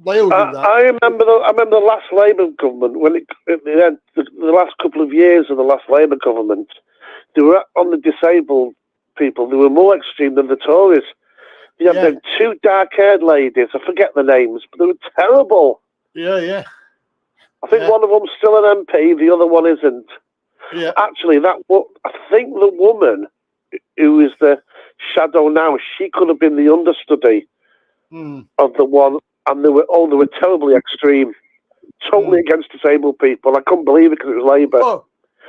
Speaker 1: They all do that.
Speaker 10: I remember the last Labour government, when the last couple of years of the last Labour government, they were on the disabled people, they were more extreme than the Tories. You had them two dark-haired ladies. I forget the names, but they were terrible.
Speaker 1: Yeah.
Speaker 10: I think one of them's still an MP, the other one isn't.
Speaker 1: Yeah.
Speaker 10: Actually, I think the woman who is the shadow now, she could have been the understudy of the one, and they were terribly extreme, totally against disabled people. I couldn't believe it because it was Labour.
Speaker 1: Well,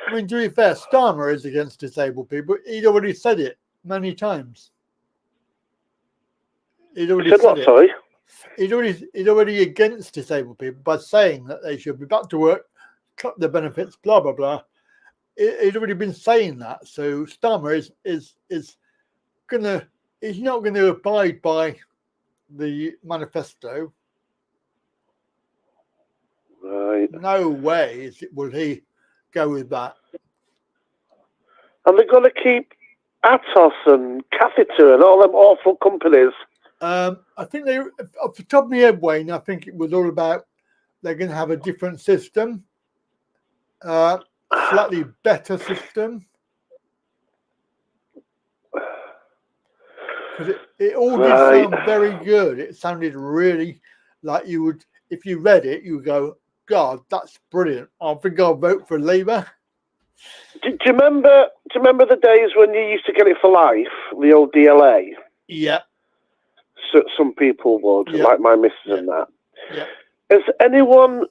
Speaker 1: I mean, to be fair, Starmer is against disabled people. He'd already said it many times. He'd already
Speaker 10: said what,
Speaker 1: it.
Speaker 10: sorry?
Speaker 1: He'd already against disabled people by saying that they should be back to work, cut their benefits, blah blah blah. He'd already been saying that. So Starmer is he's not gonna abide by the manifesto.
Speaker 10: Right.
Speaker 1: No way will he go with that.
Speaker 10: And they're going to keep Atos and Catheter and all them awful companies.
Speaker 1: I think off the top of my head, Wayne, I think it was all about they're going to have a different system, slightly better system. Because it all did sound very good. It sounded really like you would, if you read it, you would go, God, that's brilliant. I think I'll vote for Labour.
Speaker 10: Do you remember the days when you used to get it for life, the old DLA?
Speaker 1: Yeah.
Speaker 10: So some people would, like my missus and that.
Speaker 1: Yeah.
Speaker 10: Has anyone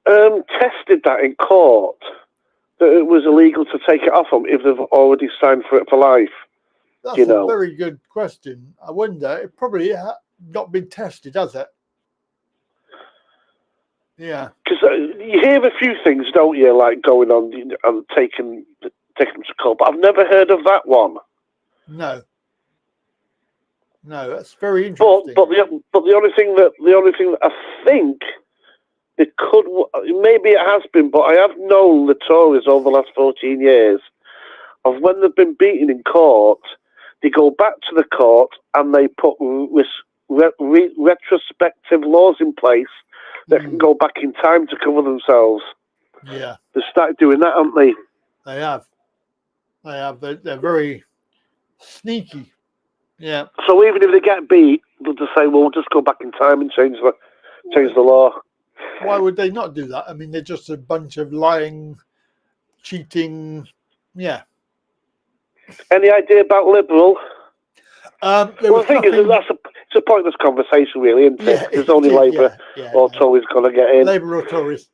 Speaker 10: tested that in court, that it was illegal to take it off them if they've already signed for it for life?
Speaker 1: That's a very good question. I wonder, it probably not been tested, has it? Yeah.
Speaker 10: Because you hear a few things, don't you, like going on and taking them to court, but I've never heard of that one.
Speaker 1: No, that's very interesting.
Speaker 10: But the only thing that I think it could, maybe it has been, but I have known the Tories over the last 14 years of when they've been beaten in court, they go back to the court and they put retrospective laws in place that can go back in time to cover themselves.
Speaker 1: Yeah.
Speaker 10: They started doing that, haven't they?
Speaker 1: They have. They're very sneaky. Yeah.
Speaker 10: So even if they get beat, they'll just say, well, we'll just go back in time and change the law.
Speaker 1: Why would they not do that? I mean, they're just a bunch of lying, cheating. Yeah.
Speaker 10: Any idea about Liberal?
Speaker 1: The
Speaker 10: thing is, it's a pointless conversation, really, isn't it?
Speaker 1: Yeah,
Speaker 10: There's only Labour or Tories going to get in.
Speaker 1: Labour or Tories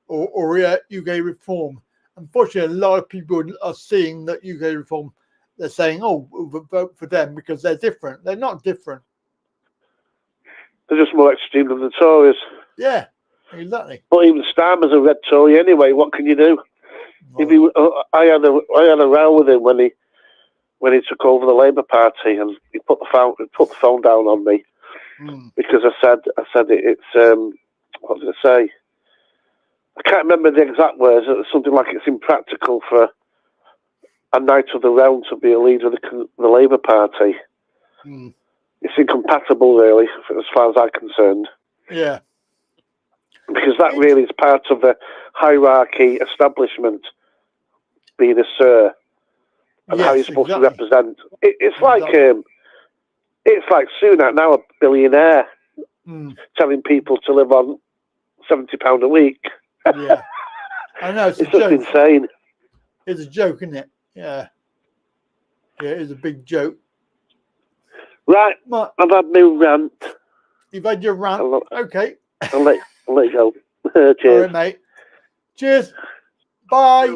Speaker 1: or UK Reform. Unfortunately, a lot of people are seeing that UK Reform, they're saying, oh, we'll vote for them because they're different. They're not different.
Speaker 10: They're just more extreme than the Tories.
Speaker 1: Yeah, exactly.
Speaker 10: But even Starmer's a red Tory anyway. What can you do?
Speaker 1: Well,
Speaker 10: I had a row with him when he took over the Labour Party, and he put the phone down on me because I said it's what did I say? I can't remember the exact words. It was something like it's impractical for a Knight of the Round to be a leader of the Labour Party. It's incompatible, really, as far as I'm concerned.
Speaker 1: Yeah.
Speaker 10: Because that really is part of the hierarchy establishment, being a sir, and how you're supposed to represent. It's like Sunak now, a billionaire, telling people to live on £70 a week.
Speaker 1: Yeah, I know. It's
Speaker 10: just insane.
Speaker 1: It's a joke, isn't it? Yeah, it's a big joke.
Speaker 10: Right, I've had my rant.
Speaker 1: You've had your rant. Okay.
Speaker 10: I'll let you go. Cheers.
Speaker 1: All right, mate. Cheers. Bye.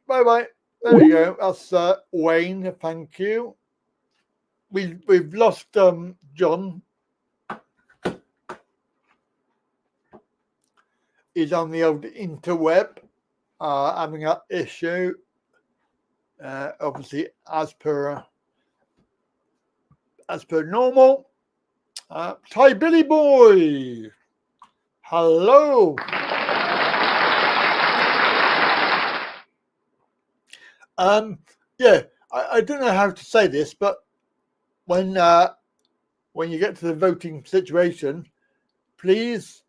Speaker 1: Bye. There we go. That's Wayne. Thank you. We've lost John. He's on the old interweb, having an issue. Obviously, as per normal. Hi, Billy Boy. Hello. Yeah, I don't know how to say this, but when you get to the voting situation, please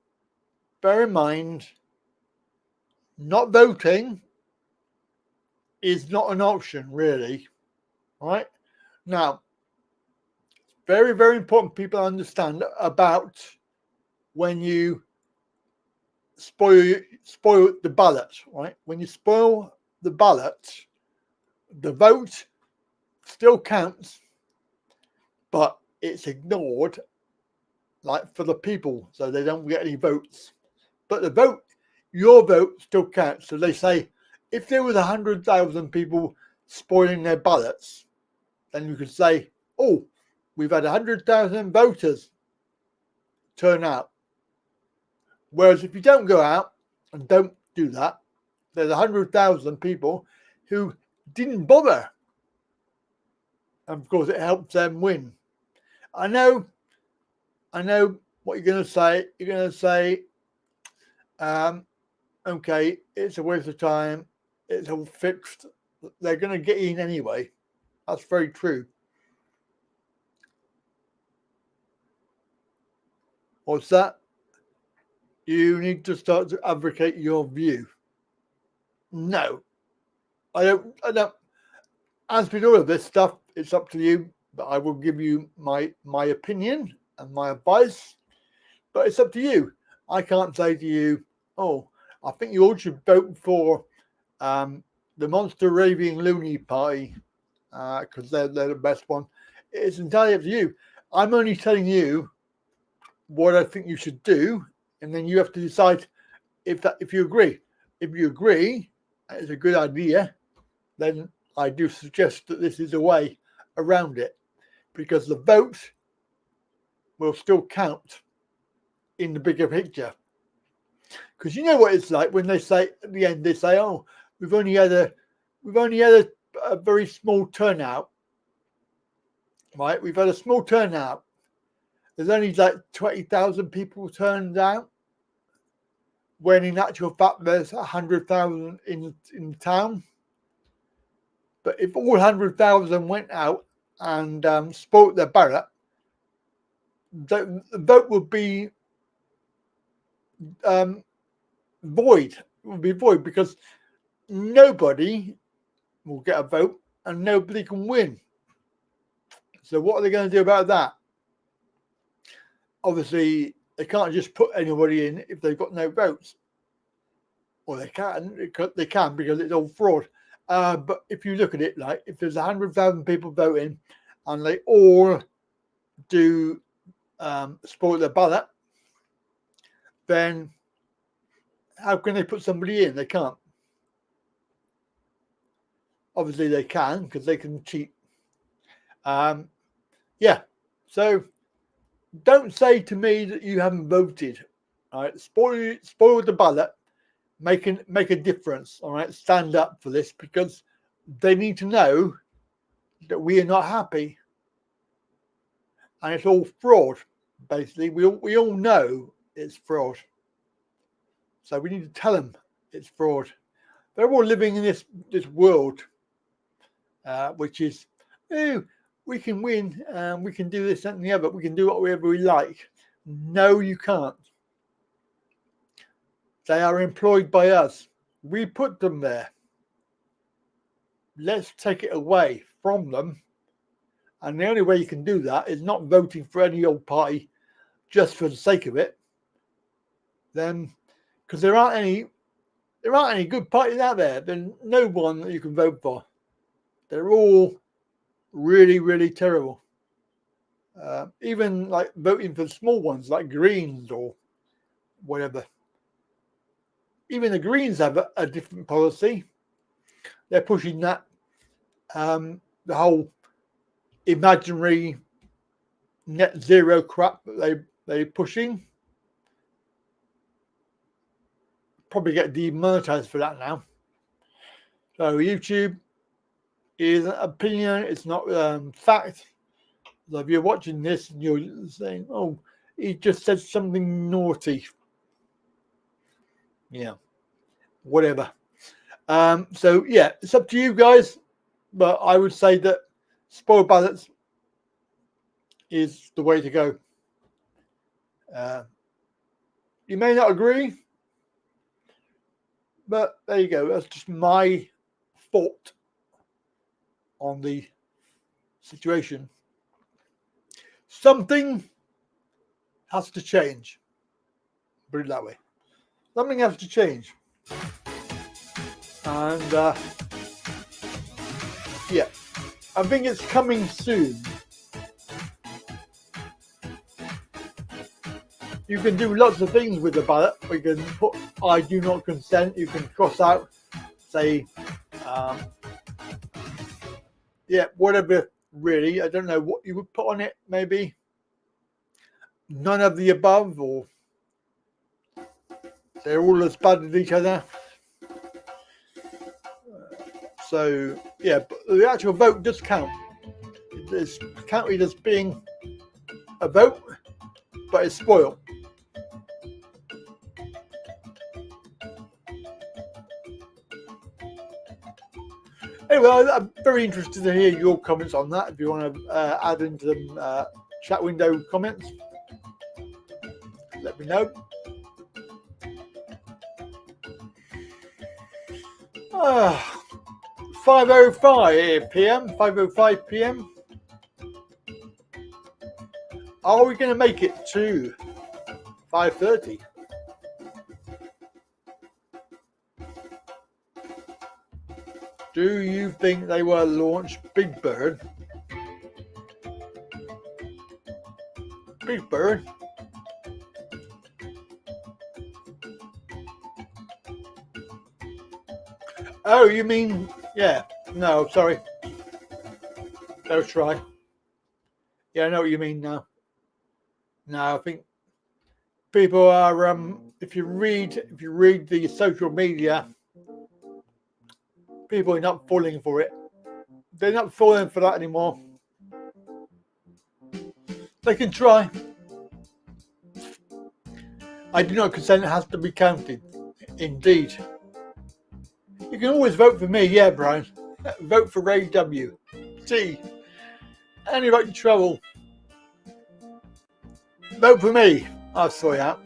Speaker 1: bear in mind, not voting is not an option, really. All right. Now, very, very important people understand about when you spoil the ballot, right? When you spoil the ballot, the vote still counts, but it's ignored, like for the people, so they don't get any votes. But the vote, your vote still counts. So they say, if there was 100,000 people spoiling their ballots, then you could say, oh, we've had 100,000 voters turn out. Whereas if you don't go out and don't do that, there's 100,000 people who didn't bother. And of course, it helps them win. I know what you're going to say. You're going to say, okay, it's a waste of time. It's all fixed. They're going to get in anyway. That's very true. What's that? You need to start to advocate your view. No, I don't. As with all of this stuff, it's up to you. But I will give you my opinion and my advice. But it's up to you. I can't say to you, oh, I think you all should vote for the Monster Raving Loony Party because they're the best one. It's entirely up to you. I'm only telling you what I think you should do, and then you have to decide if you agree. If you agree, it's a good idea, then I do suggest that this is a way around it, because the vote will still count in the bigger picture. Because you know what it's like when they say at the end, they say, "Oh, we've only had a very small turnout." Right? We've had a small turnout. There's only like 20,000 people turned out, when in actual fact there's 100,000 in the town. But if all 100,000 went out and spoilt their ballot, the vote would be void. It would be void because nobody will get a vote and nobody can win. So what are they going to do about that? Obviously, they can't just put anybody in if they've got no votes. Well, they can because it's all fraud. But if you look at it, like if there's 100,000 people voting and they all do spoil their ballot, then how can they put somebody in? They can't. Obviously, they can because they can cheat. Yeah. So don't say to me that you haven't voted. All right, spoil the ballot. Make a difference. All right, stand up for this because they need to know that we are not happy, and it's all fraud. Basically, we all know it's fraud. So we need to tell them it's fraud. They're all living in this world, which is, oh, we can win, we can do this and the other, we can do whatever we like. No, you can't. They are employed by us. We put them there. Let's take it away from them. And the only way you can do that is not voting for any old party just for the sake of it. Then, because there aren't any good parties out there. There's no one that you can vote for. They're all really, really terrible. Even like voting for small ones like Greens or whatever. Even the Greens have a different policy. They're pushing that the whole imaginary net zero crap that they're pushing. Probably get demonetized for that now. So YouTube is an opinion, it's not fact. So if you're watching this and you're saying, oh, he just said something naughty. Yeah, whatever. So yeah, it's up to you guys, but I would say that spoiled ballots is the way to go. You may not agree, but there you go. That's just my thought on the situation. Something has to change. Put it that way. Something has to change. And yeah, I think it's coming soon. You can do lots of things with the ballot. You can put I do not consent. You can cross out, say, yeah, whatever, really. I don't know what you would put on it, maybe. None of the above, or they're all as bad as each other. So, yeah, but the actual vote does count. It's counted as being a vote, but it's spoiled. Anyway, I'm very interested to hear your comments on that. If you want to add into them chat window comments, let me know. 5:05 p.m. 5:05 p.m. Are we going to make it to 5:30? Do you think they will launch Big Bird? Big Bird? Oh, you mean, yeah. No, sorry. Don't try. Yeah, I know what you mean now. No, I think people are, if you read the social media, people are not falling for it. They're not falling for that anymore. They can try. I do not consent. It has to be counted. Indeed. You can always vote for me. Yeah, Brian. Vote for Ray W. T. Any about your trouble. Vote for me. I'll sort you out.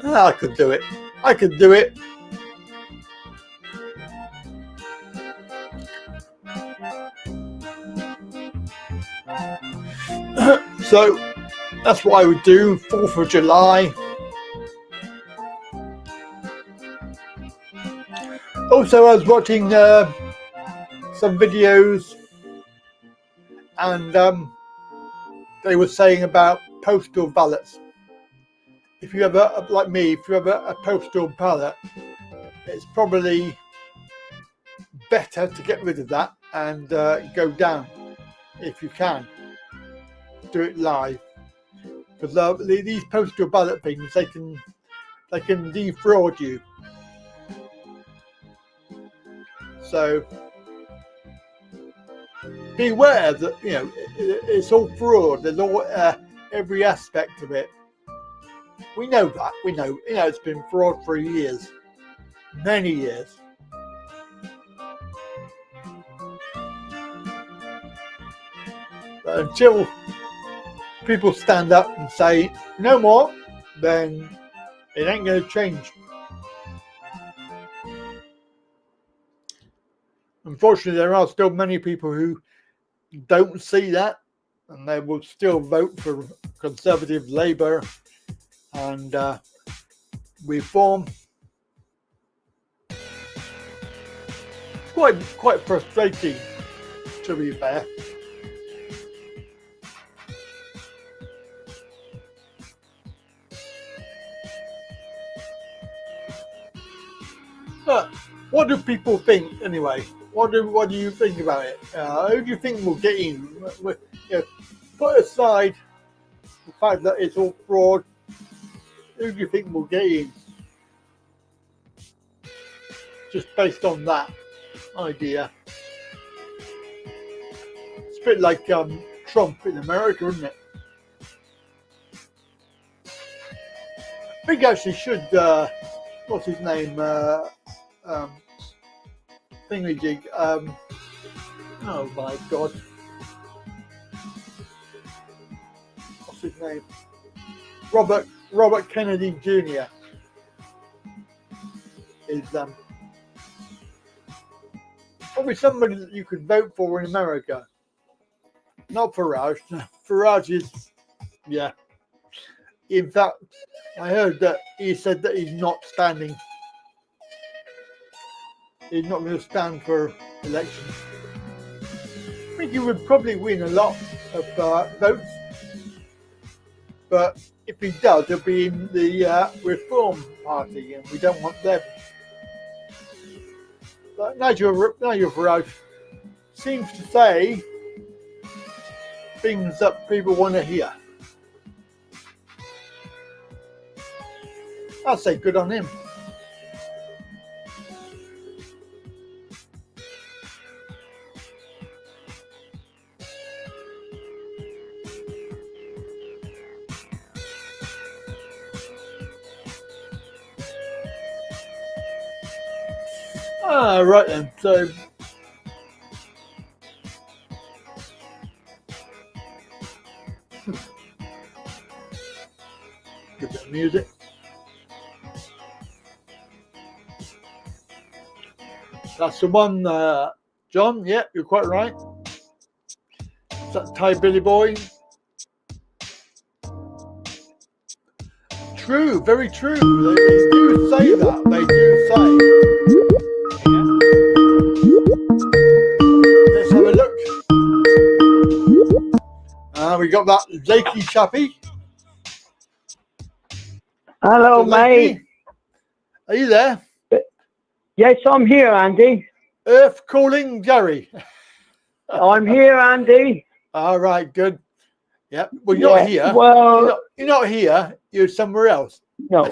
Speaker 1: I could do it. I could do it. So that's what I would do. 4th of July. Also, I was watching some videos, and they were saying about postal ballots. If you have like me, if you have a postal ballot, it's probably better to get rid of that and go down if you can. Do it live, because these postal ballot things, they can defraud you. So beware that it's all fraud. There's all every aspect of it. We know that. We know it's been fraud for years, many years. But until people stand up and say no more, then it ain't going to change. Unfortunately, there are still many people who don't see that, and they will still vote for Conservative, Labour, and Reform. Quite frustrating, to be fair. But what do people think anyway? What do you think about it? Who do you think will get in? Put aside the fact that it's all fraud. Who do you think will get in? Just based on that idea. It's a bit like Trump in America, isn't it? I think actually should, what's his name? Thingamajig. Oh my God. What's his name? Robert Kennedy Jr. is Probably somebody that you could vote for in America. Not Farage. Farage is, yeah. In fact, I heard that he said that he's not standing. He's not going to stand for election. I think he would probably win a lot of votes. But if he does, he'll be in the Reform Party, and we don't want them. But Nigel Farage seems to say things that people want to hear. I'd say good on him. Right then, so good bit of music. That's the one, John. Yeah, you're quite right. Is that Thai Billy Boy? True, very true. They do say that. They do say. Let's have a look. We got that Lakey chappy.
Speaker 11: Hello, mate.
Speaker 1: Are you there?
Speaker 11: Yes, I'm here, Andy.
Speaker 1: Earth calling Gary.
Speaker 11: I'm here, Andy.
Speaker 1: All right, good. Yep. Well, you're not here.
Speaker 11: Well,
Speaker 1: you're not here. You're somewhere else.
Speaker 11: No.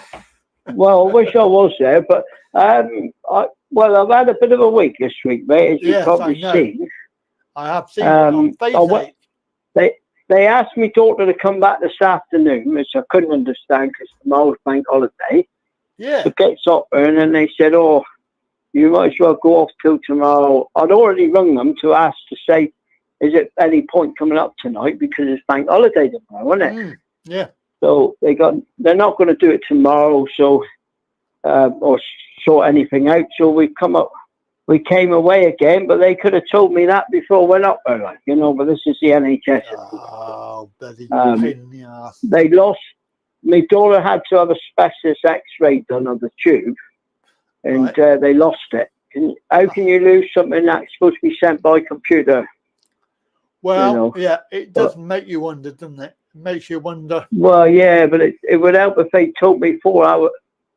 Speaker 11: Well, I wish I was there, but I've had a bit of a week this week, mate. As you've probably seen.
Speaker 1: I have seen it on Facebook.
Speaker 11: They asked me daughter to come back this afternoon, which I couldn't understand because tomorrow's bank holiday.
Speaker 1: Yeah.
Speaker 11: To get supper, and then they said, "Oh, you might as well go off till tomorrow." I'd already rung them to ask to say, "Is it any point coming up tonight because it's bank holiday tomorrow, isn't it?"
Speaker 1: Yeah.
Speaker 11: So they're not going to do it tomorrow, so or sort anything out. So we came away again, but they could have told me that before I went up there, like, you know. But this is the NHS.
Speaker 1: Oh, bloody pain in the ass.
Speaker 11: They lost. My daughter had to have a specialist X-ray done of the tube, and they lost it. How can you lose something that's supposed to be sent by computer?
Speaker 1: Well,
Speaker 11: you know?
Speaker 1: Yeah, it does make you wonder, doesn't it? It makes you wonder.
Speaker 11: Well, yeah, but it would help if they told me 4 hours.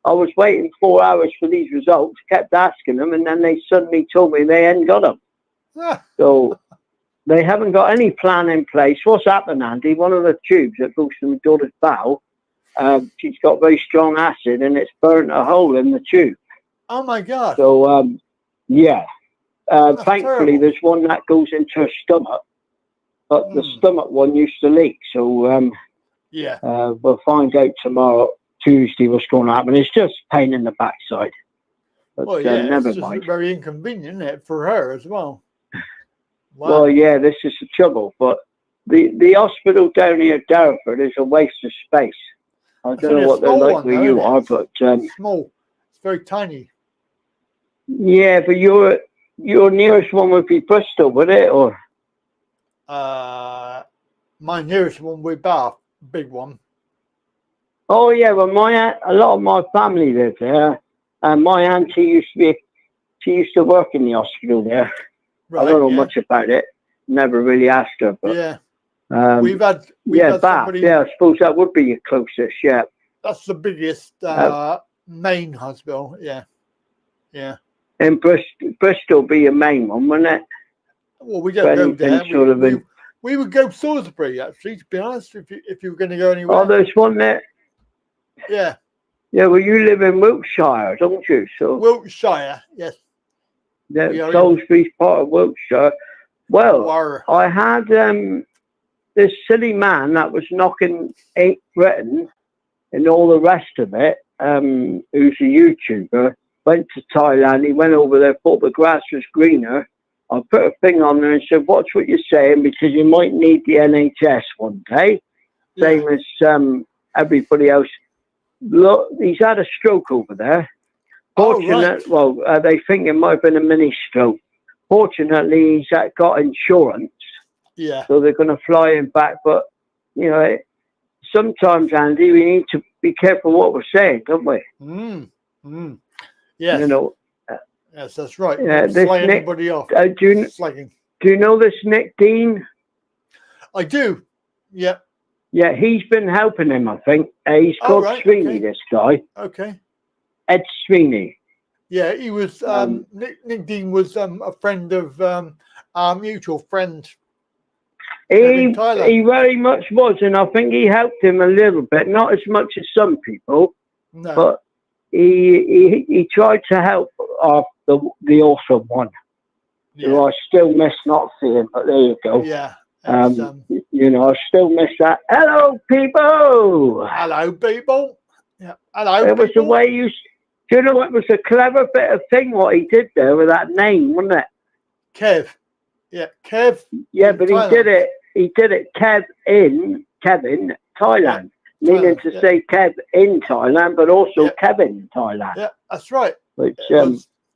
Speaker 11: I was waiting 4 hours for these results, kept asking them, and then they suddenly told me they hadn't got them. So they haven't got any plan in place. What's happened, Andy? One of the tubes that goes to my daughter's bowel, she's got very strong acid, and it's burnt a hole in the tube.
Speaker 1: Oh, my God.
Speaker 11: So, yeah. Thankfully,
Speaker 1: terrible.
Speaker 11: there's one that goes into her stomach, but the stomach one used to leak. So,
Speaker 1: yeah,
Speaker 11: we'll find out tomorrow, Tuesday, what's going to happen. It's just pain in the backside. But,
Speaker 1: well, yeah,
Speaker 11: never
Speaker 1: it's just
Speaker 11: mind.
Speaker 1: very inconvenient, isn't it, for her as well? Wow.
Speaker 11: Well, yeah, this is the trouble. But the hospital down here, Darford, is a waste of space. I don't know what they're like where you are, but
Speaker 1: small. It's very tiny.
Speaker 11: Yeah, but your nearest one would be Bristol, would it? Or
Speaker 1: my nearest one would be Bath, big one.
Speaker 11: Oh yeah, well a lot of my family live there, and my auntie used to work in the hospital there.
Speaker 1: Right,
Speaker 11: I don't know much about it. Never really asked her, but
Speaker 1: yeah, we've had
Speaker 11: Bath.
Speaker 1: somebody,
Speaker 11: Yeah, I suppose that would be your closest. Yeah,
Speaker 1: that's the biggest main hospital. Yeah, yeah.
Speaker 11: And Bristol be your main one, wouldn't it?
Speaker 1: Well, we don't go there.
Speaker 11: Sort of
Speaker 1: we would go Salisbury, actually, to be honest, if you were going to go anywhere.
Speaker 11: Oh, there's one there.
Speaker 1: Yeah.
Speaker 11: Yeah, well, you live in Wiltshire, don't you? So
Speaker 1: Wiltshire, yes.
Speaker 11: Yeah, Salisbury's part of Wiltshire. Well, I had this silly man that was knocking Britain and all the rest of it, who's a YouTuber, went to Thailand. He went over there, thought the grass was greener. I put a thing on there and said, watch what you're saying because you might need the NHS one day. Same as everybody else. Look, he's had a stroke over there. Fortunate, well, they think it might have been a mini stroke. fortunately, he's got insurance.
Speaker 1: Yeah.
Speaker 11: So they're going to fly him back. But, you know, sometimes, Andy, we need to be careful what we're saying, don't we?
Speaker 1: Yes.
Speaker 11: You know.
Speaker 1: Yes, that's right.
Speaker 11: This
Speaker 1: Fly
Speaker 11: Nick,
Speaker 1: anybody off.
Speaker 11: do you know this Nick Dean?
Speaker 1: I do. Yeah.
Speaker 11: Yeah, he's been helping him, I think. He's called Streamy, this guy.
Speaker 1: Okay.
Speaker 11: Ed Streamy.
Speaker 1: Yeah, he was, Nick Dean was a friend of our mutual friend.
Speaker 11: He very much was, and I think he helped him a little bit, not as much as some people, but he tried to help the awesome one.
Speaker 1: Yeah.
Speaker 11: So I still miss not seeing, but there you go.
Speaker 1: Yeah.
Speaker 11: You know, I still miss that. Hello, people.
Speaker 1: Hello, people. Yeah. Hello.
Speaker 11: It was the way you. Do you know it was a clever bit of thing what he did there with that name, wasn't it?
Speaker 1: Kev. Yeah, Kev.
Speaker 11: Yeah, but Thailand. He did it. Kevin, Thailand, meaning to say Kev in Thailand, but also Kevin Thailand.
Speaker 1: Yeah, that's right.
Speaker 11: Which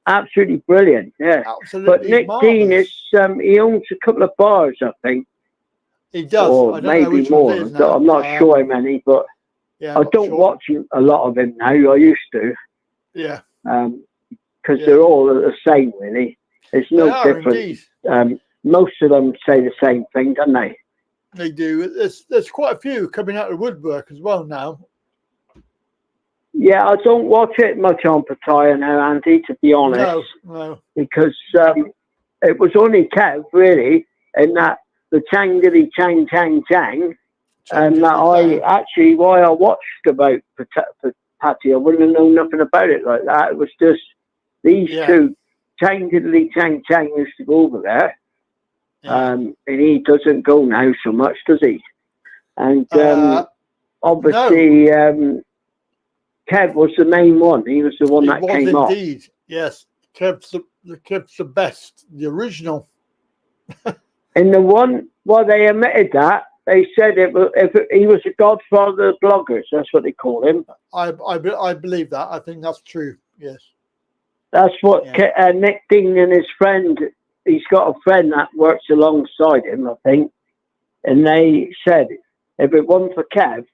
Speaker 11: absolutely brilliant. Yeah.
Speaker 1: Absolutely.
Speaker 11: But Nick Dean is he owns a couple of bars, I think.
Speaker 1: He does.
Speaker 11: Or maybe more. I'm not sure how many, but I don't watch a lot of him now. I used to.
Speaker 1: Yeah.
Speaker 11: Because they're all the same, really. There's no difference. Most of them say the same thing, don't they?
Speaker 1: They do. There's quite a few coming out of woodwork as well now.
Speaker 11: Yeah, I don't watch it much on Pattaya now, Andy, to be honest.
Speaker 1: No.
Speaker 11: Because it was only Kev, really, and that the Chang Diddy Chang Chang Chang. And that why I watched about Pattaya, I wouldn't have known nothing about it like that. It was just these two, Chang Diddly Chang Chang used to go over there. And he doesn't go now so much, does he? And obviously, Kev was the main one. He was the one that came up.
Speaker 1: Indeed, yes. Kev's the best, the original.
Speaker 11: And the one, they admitted that. They said he was a godfather of bloggers. That's what they call him.
Speaker 1: I believe that. I think that's true. Yes.
Speaker 11: That's what Nick Dean and his friend. He's got a friend that works alongside him, I think. And they said if it wasn't for Kev,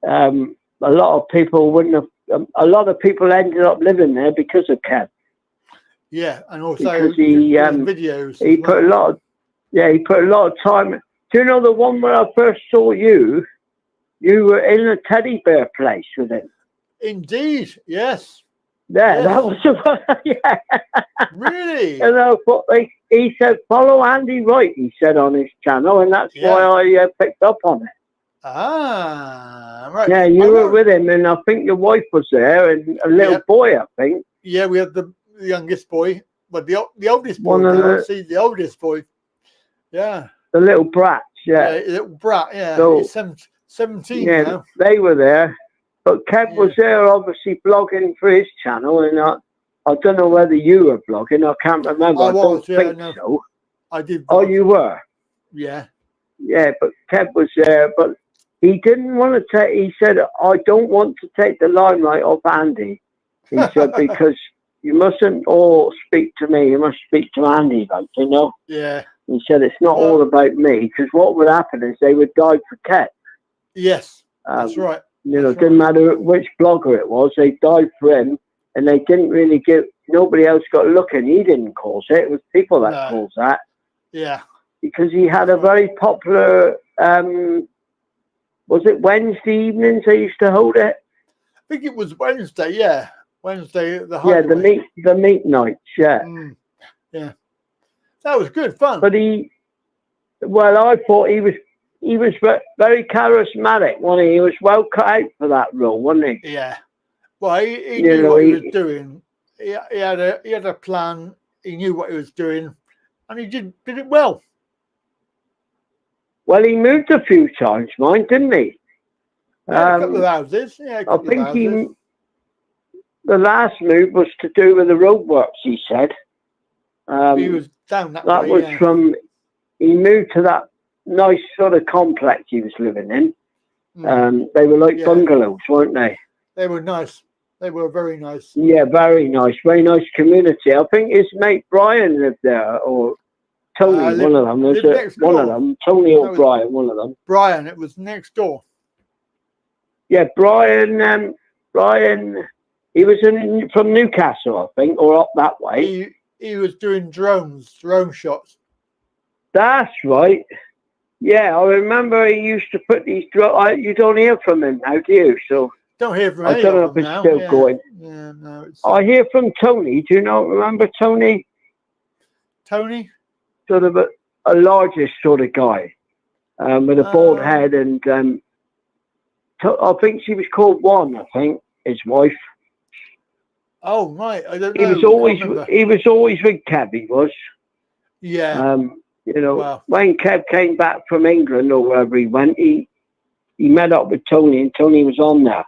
Speaker 11: a lot of people wouldn't have. A lot of people ended up living there because of Kev.
Speaker 1: Yeah, and also
Speaker 11: because he
Speaker 1: videos.
Speaker 11: He put a lot of he put a lot of time. Do you know the one where I first saw you? You were in a teddy bear place with him.
Speaker 1: Indeed, yes.
Speaker 11: Yeah, that was the one. Yeah.
Speaker 1: Really?
Speaker 11: And I thought he said, follow Andy Wright, he said on his channel, and that's why I picked up on it.
Speaker 1: Ah, right.
Speaker 11: Yeah, you were with him, and I think your wife was there, and a little boy, I think.
Speaker 1: Yeah, we had the youngest boy, but the oldest boy. The oldest boy. Yeah.
Speaker 11: The little brats,
Speaker 1: little brat, yeah.
Speaker 11: So,
Speaker 1: he's 17 now.
Speaker 11: They were there. But Kev was there, obviously, blogging for his channel, and I don't know whether you were blogging. I can't remember. I don't think so.
Speaker 1: I did.
Speaker 11: Oh, you were?
Speaker 1: Yeah.
Speaker 11: Yeah, but Kev was there, but he didn't want to take, he said, I don't want to take the limelight off Andy. He said, because you mustn't all speak to me, you must speak to Andy, like, you know?
Speaker 1: Yeah.
Speaker 11: He said, it's not all about me, because what would happen is they would die for Kev.
Speaker 1: Yes, that's right.
Speaker 11: You know, it didn't matter which blogger it was, they died for him, and they didn't really give, nobody else got looking. He didn't cause it, it was people that caused that.
Speaker 1: Yeah.
Speaker 11: Because he had a very popular, was it Wednesday evenings they used to hold it?
Speaker 1: I think it was Wednesday, yeah. Wednesday, the
Speaker 11: meat nights, yeah.
Speaker 1: Yeah. That was good fun.
Speaker 11: But I thought he was very charismatic, wasn't he? He was well cut out for that role, wasn't he?
Speaker 1: Yeah. Well, he knew what he was doing. He had a plan. He knew what he was doing, and he did it well.
Speaker 11: Well, he moved a few times, didn't he?
Speaker 1: A couple of houses. Yeah,
Speaker 11: I think the last move was to do with the roadworks, he said.
Speaker 1: He was down that way.
Speaker 11: That was from, he moved to that nice sort of complex he was living in. They were like bungalows, weren't they?
Speaker 1: They were nice. They were very nice.
Speaker 11: Yeah, very nice community. I think his mate Brian lived there, or Tony, one of them. There's one of them, Tony or Brian, one of them.
Speaker 1: Brian, it was next door.
Speaker 11: Yeah, Brian. Brian, he was from Newcastle, I think, or up that way.
Speaker 1: He was doing drone shots.
Speaker 11: That's right. Yeah, I remember he used to put these drones. You don't hear from him now, do you? So
Speaker 1: don't hear from
Speaker 11: I don't know if it's still going.
Speaker 1: Yeah, no.
Speaker 11: I hear from Tony. Do you remember Tony?
Speaker 1: Tony?
Speaker 11: Sort of a largest sort of guy, with a bald head, and I think she was called Juan. I think his wife.
Speaker 1: Oh right, I don't know.
Speaker 11: He was always with Kev. He was.
Speaker 1: Yeah.
Speaker 11: You know, when Kev came back from England or wherever he went, he met up with Tony, and Tony was on there.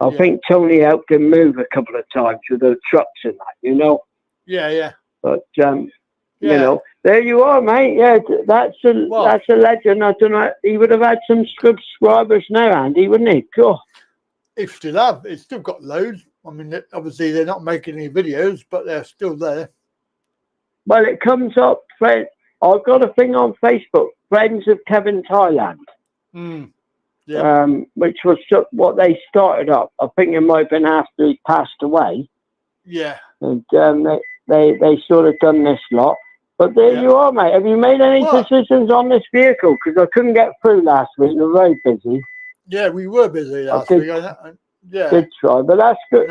Speaker 11: I think Tony helped him move a couple of times with the trucks and that, you know.
Speaker 1: Yeah, yeah.
Speaker 11: But you know, there you are, mate. Yeah, that's a legend. I don't know. He would have had some subscribers now, Andy, wouldn't he? God.
Speaker 1: It still have. It's still got loads. I mean, obviously they're not making any videos, but they're still there.
Speaker 11: Well, it comes up, friend. I've got a thing on Facebook, Friends of Kevin Thailand, which was what they started up. I think it might have been after he passed away.
Speaker 1: Yeah.
Speaker 11: And they sort of done this lot. But there you are, mate. Have you made any decisions on this vehicle? Because I couldn't get through last week. We were very busy.
Speaker 1: Yeah, we were busy last week. Yeah.
Speaker 11: Did try, but that's good.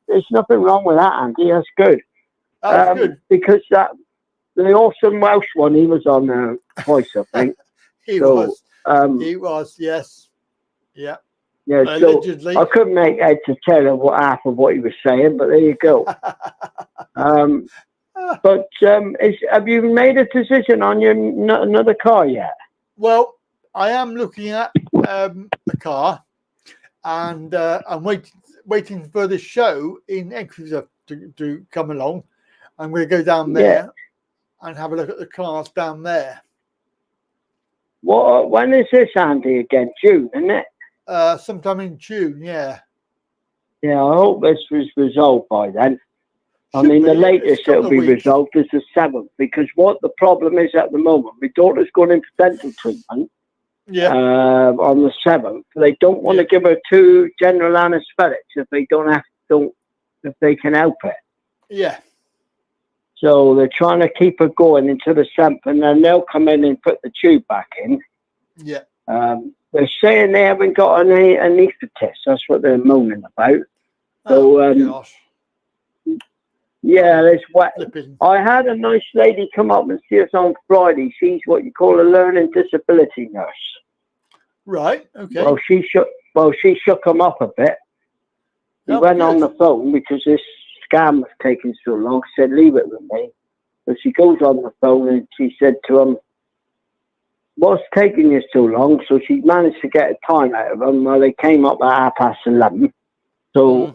Speaker 11: There's nothing wrong with that, Andy. That's good.
Speaker 1: That's good.
Speaker 11: Because the awesome Welsh one, he was on there twice, I think.
Speaker 1: He was, yes. Yeah.
Speaker 11: Yeah,
Speaker 1: allegedly.
Speaker 11: So I couldn't make head to tell half of what he was saying, but there you go. But have you made a decision on your another car yet?
Speaker 1: Well, I am looking at the car, and I'm waiting for the show in Exeter to come along. I'm going to go down there and have a look at the cars down there.
Speaker 11: When is this, Andy, again? June, isn't it?
Speaker 1: Sometime in June, yeah.
Speaker 11: Yeah, I hope this was resolved by then. I mean, the latest it'll be resolved is the 7th, because what the problem is at the moment, my daughter's going in for dental treatment on the 7th. They don't want to give her 2 general anaesthetics if they if they can help it.
Speaker 1: Yeah.
Speaker 11: So they're trying to keep her going until the 7th, and then they'll come in and put the tube back in.
Speaker 1: Yeah.
Speaker 11: They're saying they haven't got an anaesthetist. That's what they're moaning about. So,
Speaker 1: gosh.
Speaker 11: Yeah, there's what I had a nice lady come up and see us on Friday. She's what you call a learning disability nurse.
Speaker 1: Right. Okay.
Speaker 11: Well, she shook him up a bit. He went on the phone because this scam was taking so long. She said, "Leave it with me." So she goes on the phone and she said to him, "What's taking you so long?" So she managed to get a time out of him. Well, they came up at 11:30. So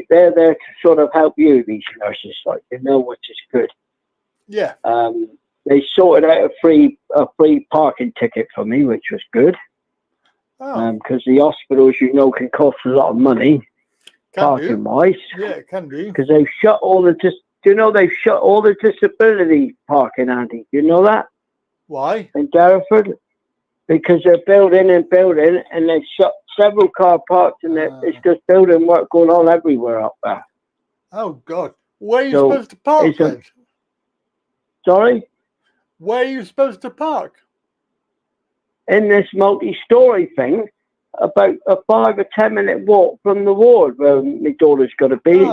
Speaker 11: they're there to sort of help you, these nurses, like, you know, which is good.
Speaker 1: Yeah.
Speaker 11: They sorted out a free parking ticket for me, which was good. Because the hospitals, you know, can cost a lot of money, parking wise.
Speaker 1: Yeah, it can do.
Speaker 11: Because they've shut all the they've shut all the disability parking, Andy. Do you know that?
Speaker 1: Why?
Speaker 11: In Derriford, because they're building and they've shut several car parks, and it's just building work going on everywhere up there.
Speaker 1: Oh God, where are you supposed to park then?
Speaker 11: Sorry?
Speaker 1: Where are you supposed to park?
Speaker 11: In this multi-story thing, about a 5 or 10 minute walk from the ward where my daughter's got to be,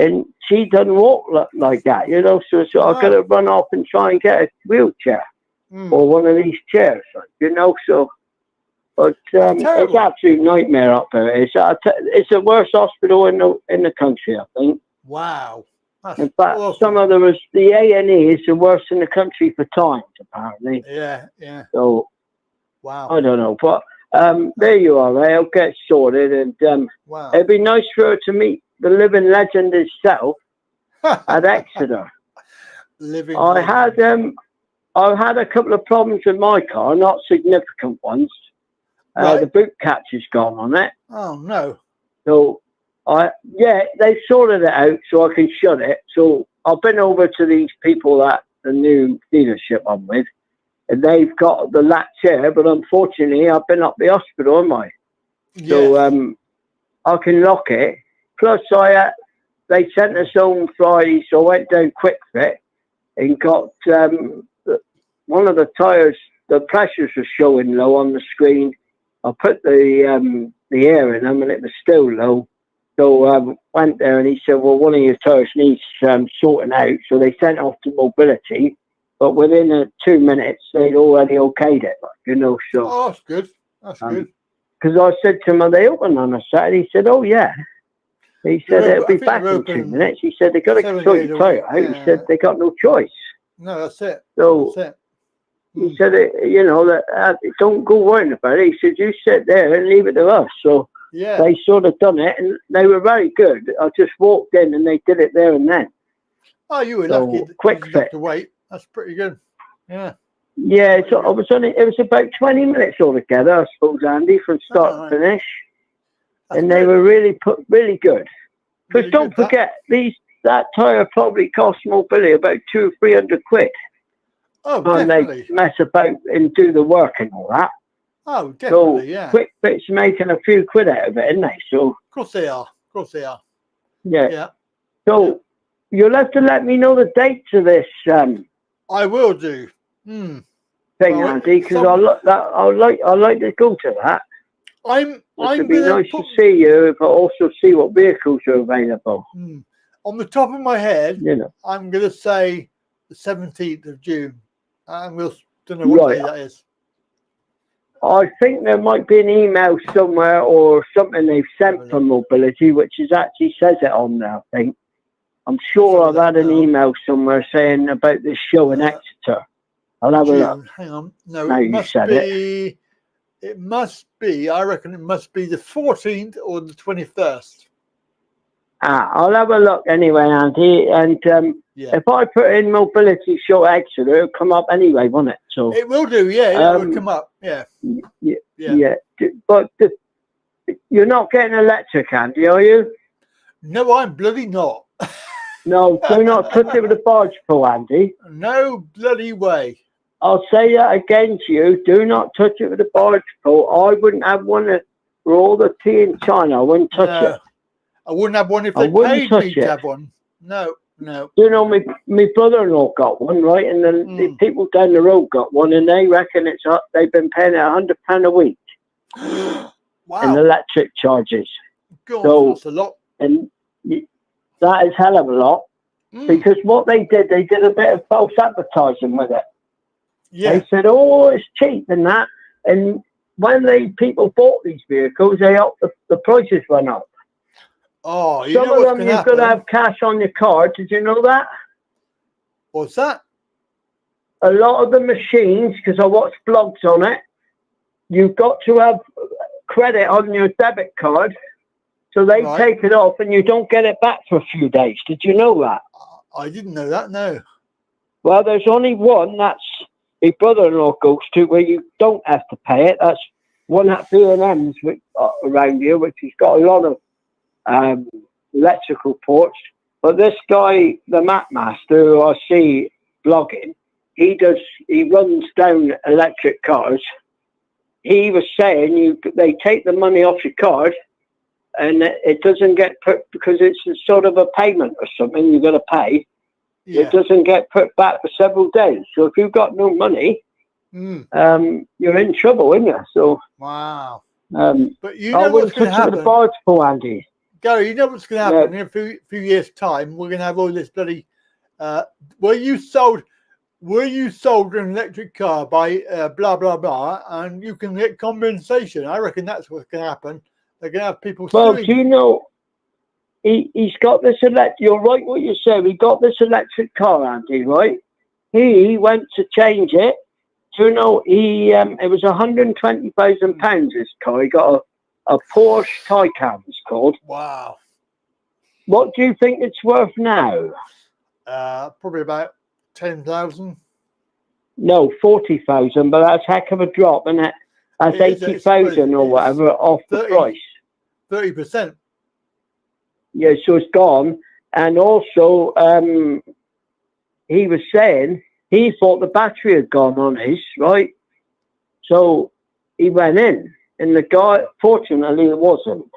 Speaker 11: and she doesn't walk like that, you know. So I've got to run off and try and get a wheelchair or one of these chairs, you know. So. But it's an absolute nightmare up there. It's the worst hospital in the country, I think.
Speaker 1: Wow. That's
Speaker 11: in fact,
Speaker 1: awesome.
Speaker 11: The A&E is the worst in the country for times, apparently.
Speaker 1: Yeah, yeah.
Speaker 11: So,
Speaker 1: wow.
Speaker 11: I don't know. But there you are, Ray. I'll get sorted. And
Speaker 1: wow.
Speaker 11: It'd be nice for her to meet the living legend himself at Exeter. I had a couple of problems with my car, not significant ones. The boot catch is gone on it.
Speaker 1: Oh, no.
Speaker 11: So Yeah, they sorted it out so I can shut it. So I've been over to these people at the new dealership I'm with, and they've got the latch here, but unfortunately I've been up the hospital, haven't I?
Speaker 1: Yes.
Speaker 11: So I can lock it. Plus they sent us home Friday, so I went down Quick Fit and got one of the tyres, the pressures were showing low on the screen. I put the air in them and it was still low. So went there and he said, well, one of your tyres needs sorting out. So they sent off to mobility, but within 2 minutes they'd already okayed it, you know. So
Speaker 1: oh, that's good. That's good.
Speaker 11: Because I said to him, are they open on a Saturday? He said, oh yeah. He said it'll be back in 2 minutes. He said they got to sort your tyre out. He said they got no choice.
Speaker 1: No, that's it.
Speaker 11: So
Speaker 1: that's it.
Speaker 11: He said, you know, that don't go worrying about it. He said, you sit there and leave it to us. So
Speaker 1: yeah,
Speaker 11: they sort of done it, and they were very good. I just walked in, and they did it there and then.
Speaker 1: Oh, you were lucky.
Speaker 11: Quick
Speaker 1: fit.
Speaker 11: fit.
Speaker 1: To wait. That's pretty good. Yeah.
Speaker 11: Yeah, so I was only. It was about 20 minutes altogether, I suppose, Andy, from start to finish. That's and they were really good. Because don't forget, that tyre probably cost mobility about 200 or 300 quid.
Speaker 1: Oh,
Speaker 11: and
Speaker 1: definitely.
Speaker 11: They mess about and do the work and all that.
Speaker 1: Oh, definitely,
Speaker 11: so
Speaker 1: yeah.
Speaker 11: Quick Fit's making a few quid out of it, isn't they? So,
Speaker 1: of course they are. Of course they are.
Speaker 11: Yeah.
Speaker 1: Yeah.
Speaker 11: So you'll have to let me know the dates of this.
Speaker 1: I will do.
Speaker 11: Thing, Andy, because I like to go to that. It'd be nice to see you, but also see what vehicles are available.
Speaker 1: On the top of my head,
Speaker 11: you know,
Speaker 1: I'm going to say the 17th of June. And we'll don't know what day that is.
Speaker 11: I think there might be an email somewhere or something they've sent from mobility, which actually says it on there, I think. I'm sure I've had an email somewhere saying about this show in Exeter. I'll have a look.
Speaker 1: Hang on. No, it must be. It must be. I reckon it must be the 14th or the 21st.
Speaker 11: I'll have a look anyway, Andy. And if I put in mobility show Exeter, it'll come up anyway, won't it? So
Speaker 1: it will do. Yeah, it will come up. Yeah.
Speaker 11: Yeah. But you're not getting electric, Andy, are you?
Speaker 1: No, I'm bloody not.
Speaker 11: No, do not touch it with a barge pole, Andy.
Speaker 1: No bloody way.
Speaker 11: I'll say that again to you. Do not touch it with a barge pole. I wouldn't have one for all the tea in China. I wouldn't touch it.
Speaker 1: I wouldn't have one if they paid me to have one. No.
Speaker 11: You know, my brother-in-law got one, right? And then the people down the road got one, and they reckon they've been paying £100 a week.
Speaker 1: Wow.
Speaker 11: In electric charges.
Speaker 1: God, that's a lot.
Speaker 11: And that is hell of a lot. Because what they did a bit of false advertising with it.
Speaker 1: Yeah.
Speaker 11: They said, oh, it's cheap and that. And when people bought these vehicles, the prices went up.
Speaker 1: Oh, you
Speaker 11: Some
Speaker 1: know
Speaker 11: of
Speaker 1: what's
Speaker 11: them you've got to have cash on your card. Did you know that?
Speaker 1: What's that?
Speaker 11: A lot of the machines, because I watched blogs on it, you've got to have credit on your debit card. So they take it off and you don't get it back for a few days. Did you know that?
Speaker 1: I didn't know that, no.
Speaker 11: Well, there's only one that's my brother-in-law goes to where you don't have to pay it. That's one at B&M's around here, which has got a lot of electrical ports. But this guy, the Map Master, who I see blogging, he runs down electric cars. He was saying they take the money off your card and it doesn't get put, because it's a sort of a payment or something you've got to pay. Yeah. It doesn't get put back for several days. So if you've got no money, you're in trouble, isn't you? So
Speaker 1: wow.
Speaker 11: But you know what's going to happen? The barge pole, Andy.
Speaker 1: Gary, you know what's going to happen in a few years' time? We're going to have all this bloody. Were you sold an electric car by blah blah blah, and you can get compensation? I reckon that's what's going to happen. They're going to have people.
Speaker 11: Well, do you know? He's got this You're right, what you said. He got this electric car, Andy. Right? He went to change it. Do you know? It was £120,000. This car. He got a Porsche Taycan. It's called.
Speaker 1: Wow.
Speaker 11: What do you think it's worth now?
Speaker 1: Probably about 10,000.
Speaker 11: No, 40,000. But that's a heck of a drop, isn't it? That's 80,000 or whatever off the price.
Speaker 1: 30%.
Speaker 11: Yeah, so it's gone. And also, he was saying he thought the battery had gone on his, right? So he went in, and the guy, fortunately, it wasn't.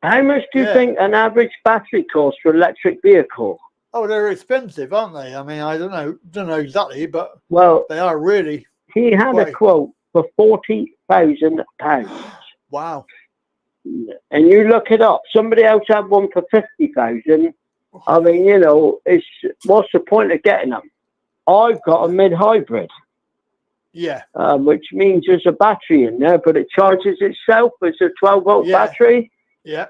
Speaker 11: How much do you think an average battery costs for an electric vehicle?
Speaker 1: Oh, they're expensive, aren't they? I mean, I don't know exactly, but they are really.
Speaker 11: He had a quote for £40,000.
Speaker 1: Wow.
Speaker 11: And you look it up. Somebody else had one for 50,000. I mean, you know, what's the point of getting them? I've got a mid-hybrid.
Speaker 1: Yeah.
Speaker 11: Which means there's a battery in there, but it charges itself. It's a 12-volt battery.
Speaker 1: Yeah.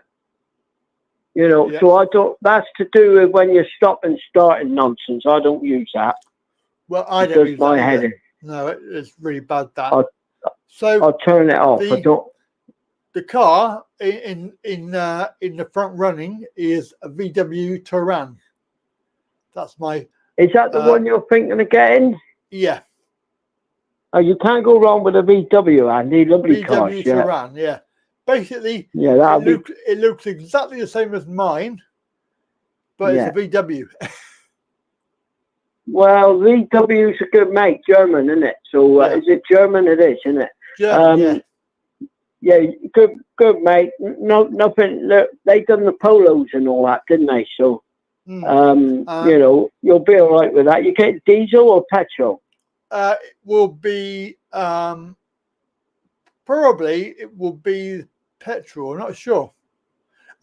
Speaker 11: You know, so I don't. That's to do with when you're stop and starting nonsense. I don't use that.
Speaker 1: Well, I don't use
Speaker 11: my
Speaker 1: that
Speaker 11: head
Speaker 1: either.
Speaker 11: in.
Speaker 1: No, it's really bad. That.
Speaker 11: I'll turn it off. I don't.
Speaker 1: The car in the front running is a VW Touran. That's my.
Speaker 11: Is that the one you're thinking of getting?
Speaker 1: Yeah.
Speaker 11: Oh, you can't go wrong with a VW, Andy. Lovely car.
Speaker 1: VW Touran, yeah. Basically, it looks exactly the same as mine, but it's a VW.
Speaker 11: Well, VW's a good make, German, isn't it? So is it German? It is, isn't it?
Speaker 1: German,
Speaker 11: yeah, good mate. No, nothing. Look, they done the polos and all that, didn't they? So, you know, you'll be all right with that. You get diesel or petrol?
Speaker 1: It will be probably it will be petrol. I'm not sure.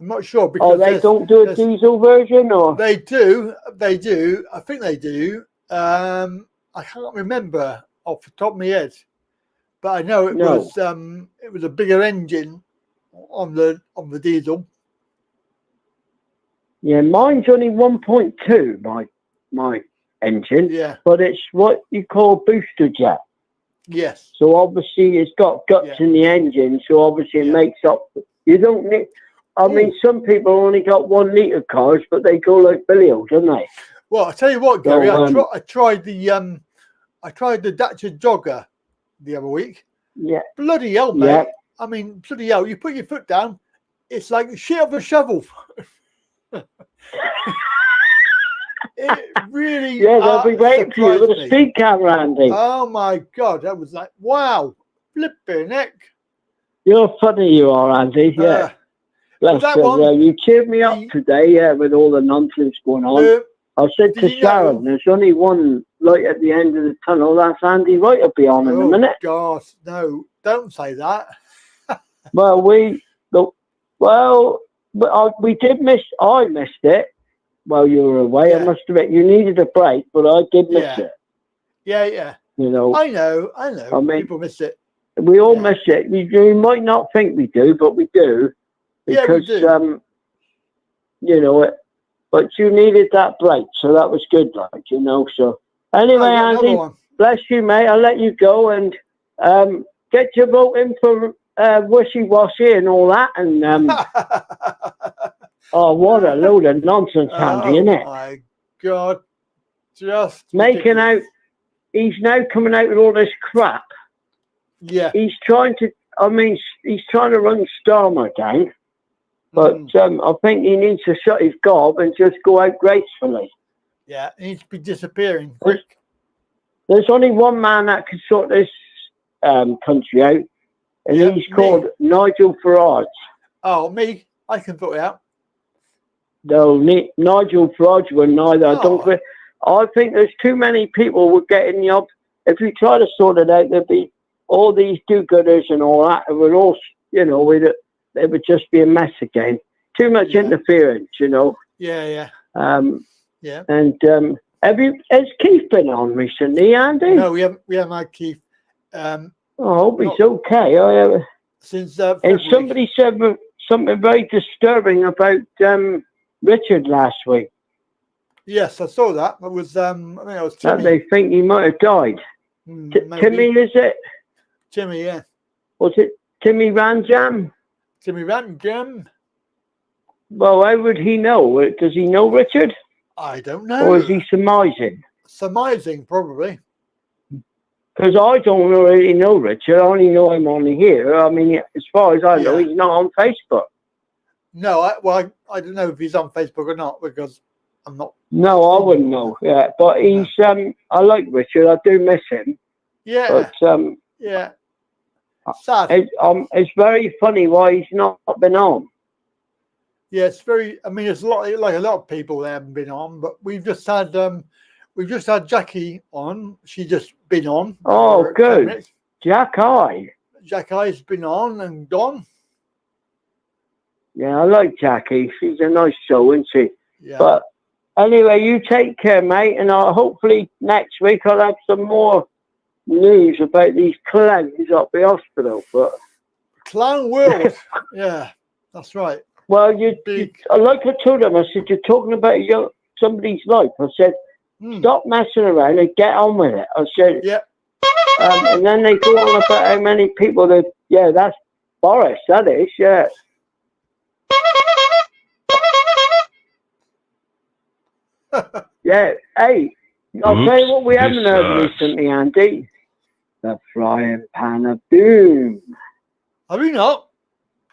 Speaker 1: Because
Speaker 11: they don't do a diesel version, or
Speaker 1: they do. They do. I think they do. I can't remember off the top of my head, but I know it was a bigger engine on the diesel.
Speaker 11: Yeah, mine's only 1.2. My engine.
Speaker 1: Yeah.
Speaker 11: But it's what you call booster jet.
Speaker 1: Yes.
Speaker 11: So obviously it's got guts in the engine. So obviously it makes up. You don't need. I mean, some people only got 1 litre cars, but they go like billions, don't they?
Speaker 1: Well, I tell you what, Gary,
Speaker 11: So,
Speaker 1: I tried the Dacia Jogger the other week.
Speaker 11: Yeah.
Speaker 1: Bloody hell, mate! Yeah. I mean, bloody hell! You put your foot down, it's like the shit of a shovel. It really.
Speaker 11: Yeah, they'll be waiting for you with a speed camera, Andy.
Speaker 1: Oh my God, that was like wow, flipping heck!
Speaker 11: You're funny, you are, Andy. Yeah. You cheered me up today, with all the nonsense going on. I said to Sharon, there's only one light at the end of the tunnel. That's Andy Wright will be on in a minute.
Speaker 1: Oh, God, no, don't say that.
Speaker 11: Well, we did miss. I missed it while you were away.
Speaker 1: Yeah.
Speaker 11: I must admit, you needed a break, but I did miss it.
Speaker 1: Yeah.
Speaker 11: You know.
Speaker 1: I know. I mean, people miss it.
Speaker 11: We all miss it. You might not think we do, but we do. Because,
Speaker 1: we do.
Speaker 11: You know, but you needed that break, so that was good, like, you know. So, anyway, Andy, bless you, mate. I'll let you go and get your vote in for wishy-washy and all that. And, oh, what a load of nonsense, Andy, isn't it?
Speaker 1: Oh, my God. Just
Speaker 11: making out, he's now coming out with all this crap.
Speaker 1: Yeah.
Speaker 11: He's trying to run Starmer down. But I think he needs to shut his gob and just go out gracefully.
Speaker 1: Yeah, he needs to be disappearing.
Speaker 11: There's only one man that can sort this country out, and he's called Nigel Farage.
Speaker 1: Oh, me? I can sort it out.
Speaker 11: No, Nigel Farage will neither. I think there's too many people who get in the up. If you try to sort it out, there'd be all these do-gooders and all that, and we're all, you know, it would just be a mess again. Too much interference, you know.
Speaker 1: Yeah.
Speaker 11: Yeah. And has Keith been on recently, Andy?
Speaker 1: No, we haven't had Keith.
Speaker 11: I hope he's okay.
Speaker 1: Since
Speaker 11: and somebody said something very disturbing about Richard last week.
Speaker 1: Yes, I saw that. It was I think it was Timmy.
Speaker 11: That they think he might have died. Timmy, is it?
Speaker 1: Timmy, yeah.
Speaker 11: Was it Timmy Ranjam?
Speaker 1: Timmy Ranjam.
Speaker 11: Well, how would he know? Does he know Richard?
Speaker 1: I don't know.
Speaker 11: Or is he surmising?
Speaker 1: Surmising, probably.
Speaker 11: Because I don't really know Richard. I only know him on here. I mean, as far as I know, he's not on Facebook.
Speaker 1: No, I don't know if he's on Facebook or not because I'm not.
Speaker 11: No, I wouldn't know. Yeah, but he's. I like Richard. I do miss him.
Speaker 1: Yeah.
Speaker 11: But
Speaker 1: yeah. Sad.
Speaker 11: It's very funny why he's not been on.
Speaker 1: Yeah, it's very. I mean, it's a lot of people that haven't been on, but we've just had Jackie on. She just been on.
Speaker 11: Oh, good.
Speaker 1: Jackie's been on and gone.
Speaker 11: Yeah, I like Jackie. She's a nice soul, isn't she?
Speaker 1: Yeah.
Speaker 11: But anyway, you take care, mate, and hopefully next week I'll have some more news about these clowns at the hospital. But
Speaker 1: Clown World. Yeah, that's right.
Speaker 11: Well, like I told them, I said, you're talking about somebody's life. I said, stop messing around and get on with it. I said,
Speaker 1: yeah.
Speaker 11: And then they go on about how many people that, yeah, that's Boris, that is, yeah. Yeah, hey, I'll tell you what we haven't heard recently, Andy. The frying pan of doom.
Speaker 1: Have you not?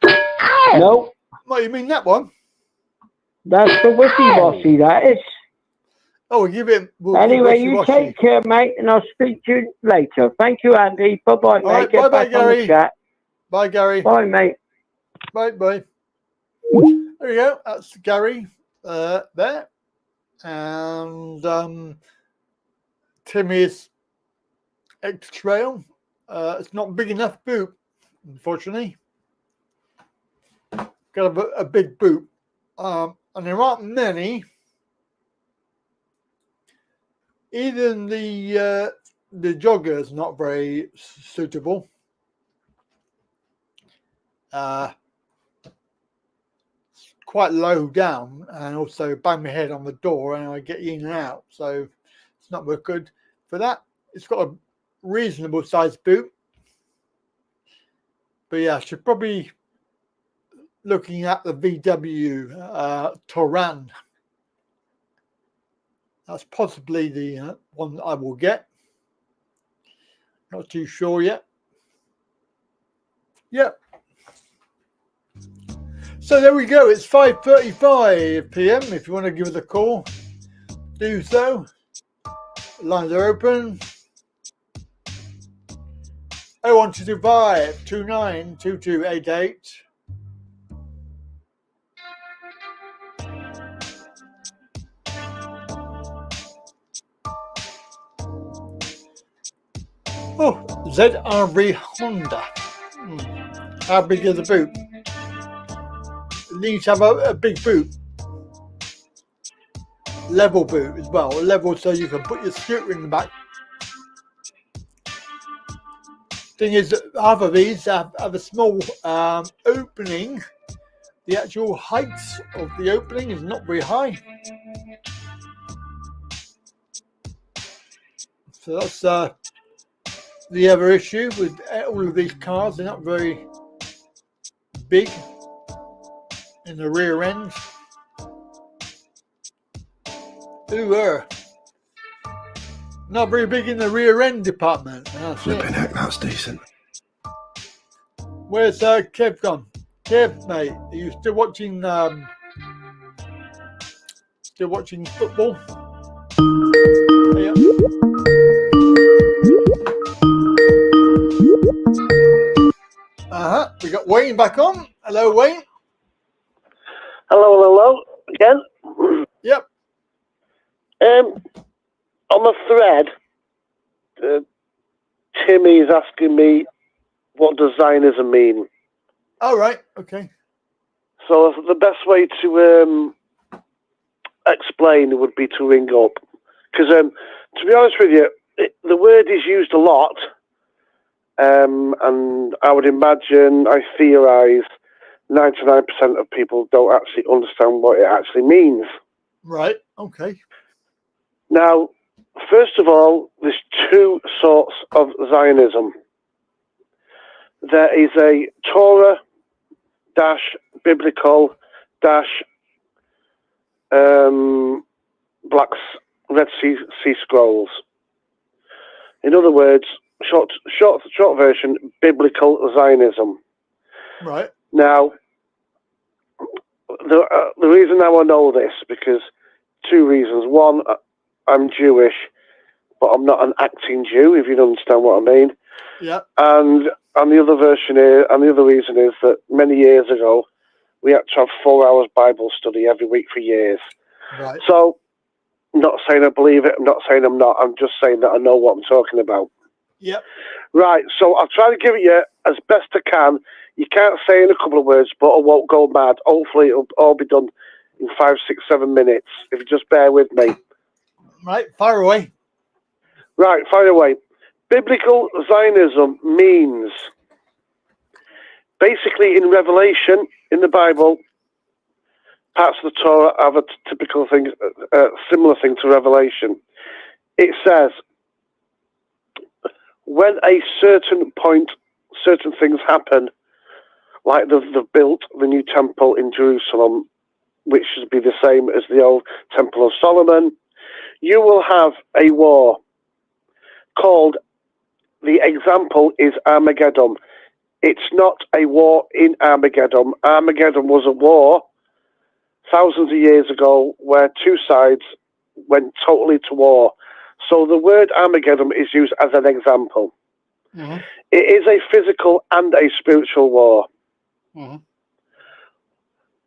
Speaker 11: No.
Speaker 1: What, you mean that one?
Speaker 11: That's the wishy-washy, that is.
Speaker 1: Oh, we'll give it.
Speaker 11: Anyway, you take care, mate, and I'll speak to you later. Thank you, Andy. Bye-bye, mate.
Speaker 1: Right,
Speaker 11: Get back on the chat.
Speaker 1: Bye, Gary.
Speaker 11: Bye, mate.
Speaker 1: Bye. There you go. That's Gary there. And Timmy's X-Trail. It's not big enough boot, unfortunately. Got a big boot. And there aren't many. Even the jogger is not very suitable. Quite low down, and also bang my head on the door, and I get in and out. So it's not very good for that. It's got a reasonable sized boot, but yeah, I should probably looking at the VW Touran. That's possibly the one that I will get. Not too sure yet. Yep. So there we go. It's 5:35 p.m. If you want to give us a call, do so. Lines are open. 01225 292288. Oh, ZRV Honda. How big is the boot? It needs to have a big boot. Level boot as well. Level so you can put your scooter in the back. Thing is, half of these have a small opening. The actual height of the opening is not very high. So that's the other issue with all of these cars. They're not very big in the rear end. Not very big in the rear end department.
Speaker 9: Flipping heck, that's decent.
Speaker 1: Where's Kev gone? Kev, mate, are you still watching football? Yeah. We got Wayne back on. Hello, Wayne.
Speaker 10: Hello again.
Speaker 1: Yep.
Speaker 10: On the thread, Timmy is asking me what does Zionism mean.
Speaker 1: All right. Okay.
Speaker 10: So the best way to explain would be to ring up, because to be honest with you, the word is used a lot, and I would imagine, I theorise, 99% of people don't actually understand what it actually means.
Speaker 1: Right. Okay.
Speaker 10: Now, first of all, there's two sorts of Zionism. There is a Torah-biblical Red Sea Scrolls. In other words, short version, biblical Zionism.
Speaker 1: Right.
Speaker 10: Now, the reason now I know this, because two reasons. One, I'm Jewish, but I'm not an acting Jew, if you understand what I mean.
Speaker 1: Yeah.
Speaker 10: And the other reason is that many years ago, we had to have 4 hours Bible study every week for years.
Speaker 1: Right.
Speaker 10: So, I'm not saying I believe it. I'm not saying I'm not. I'm just saying that I know what I'm talking about.
Speaker 1: Yep.
Speaker 10: Right. So I'll try to give it you as best I can. You can't say in a couple of words, but I won't go mad. Hopefully, it'll all be done in 5, 6, 7 minutes. If you just bear with me.
Speaker 1: Right. Fire away.
Speaker 10: Right. Fire away. Biblical Zionism means, basically, in Revelation, in the Bible, parts of the Torah have a typical thing, similar thing to Revelation. It says, when a certain point, certain things happen, like they've built the new temple in Jerusalem, which should be the same as the old Temple of Solomon, you will have a war called, the example is Armageddon. It's not a war in Armageddon. Armageddon was a war thousands of years ago where two sides went totally to war. So the word Armageddon is used as an example.
Speaker 1: Mm-hmm.
Speaker 10: It is a physical and a spiritual war.
Speaker 1: Mm-hmm.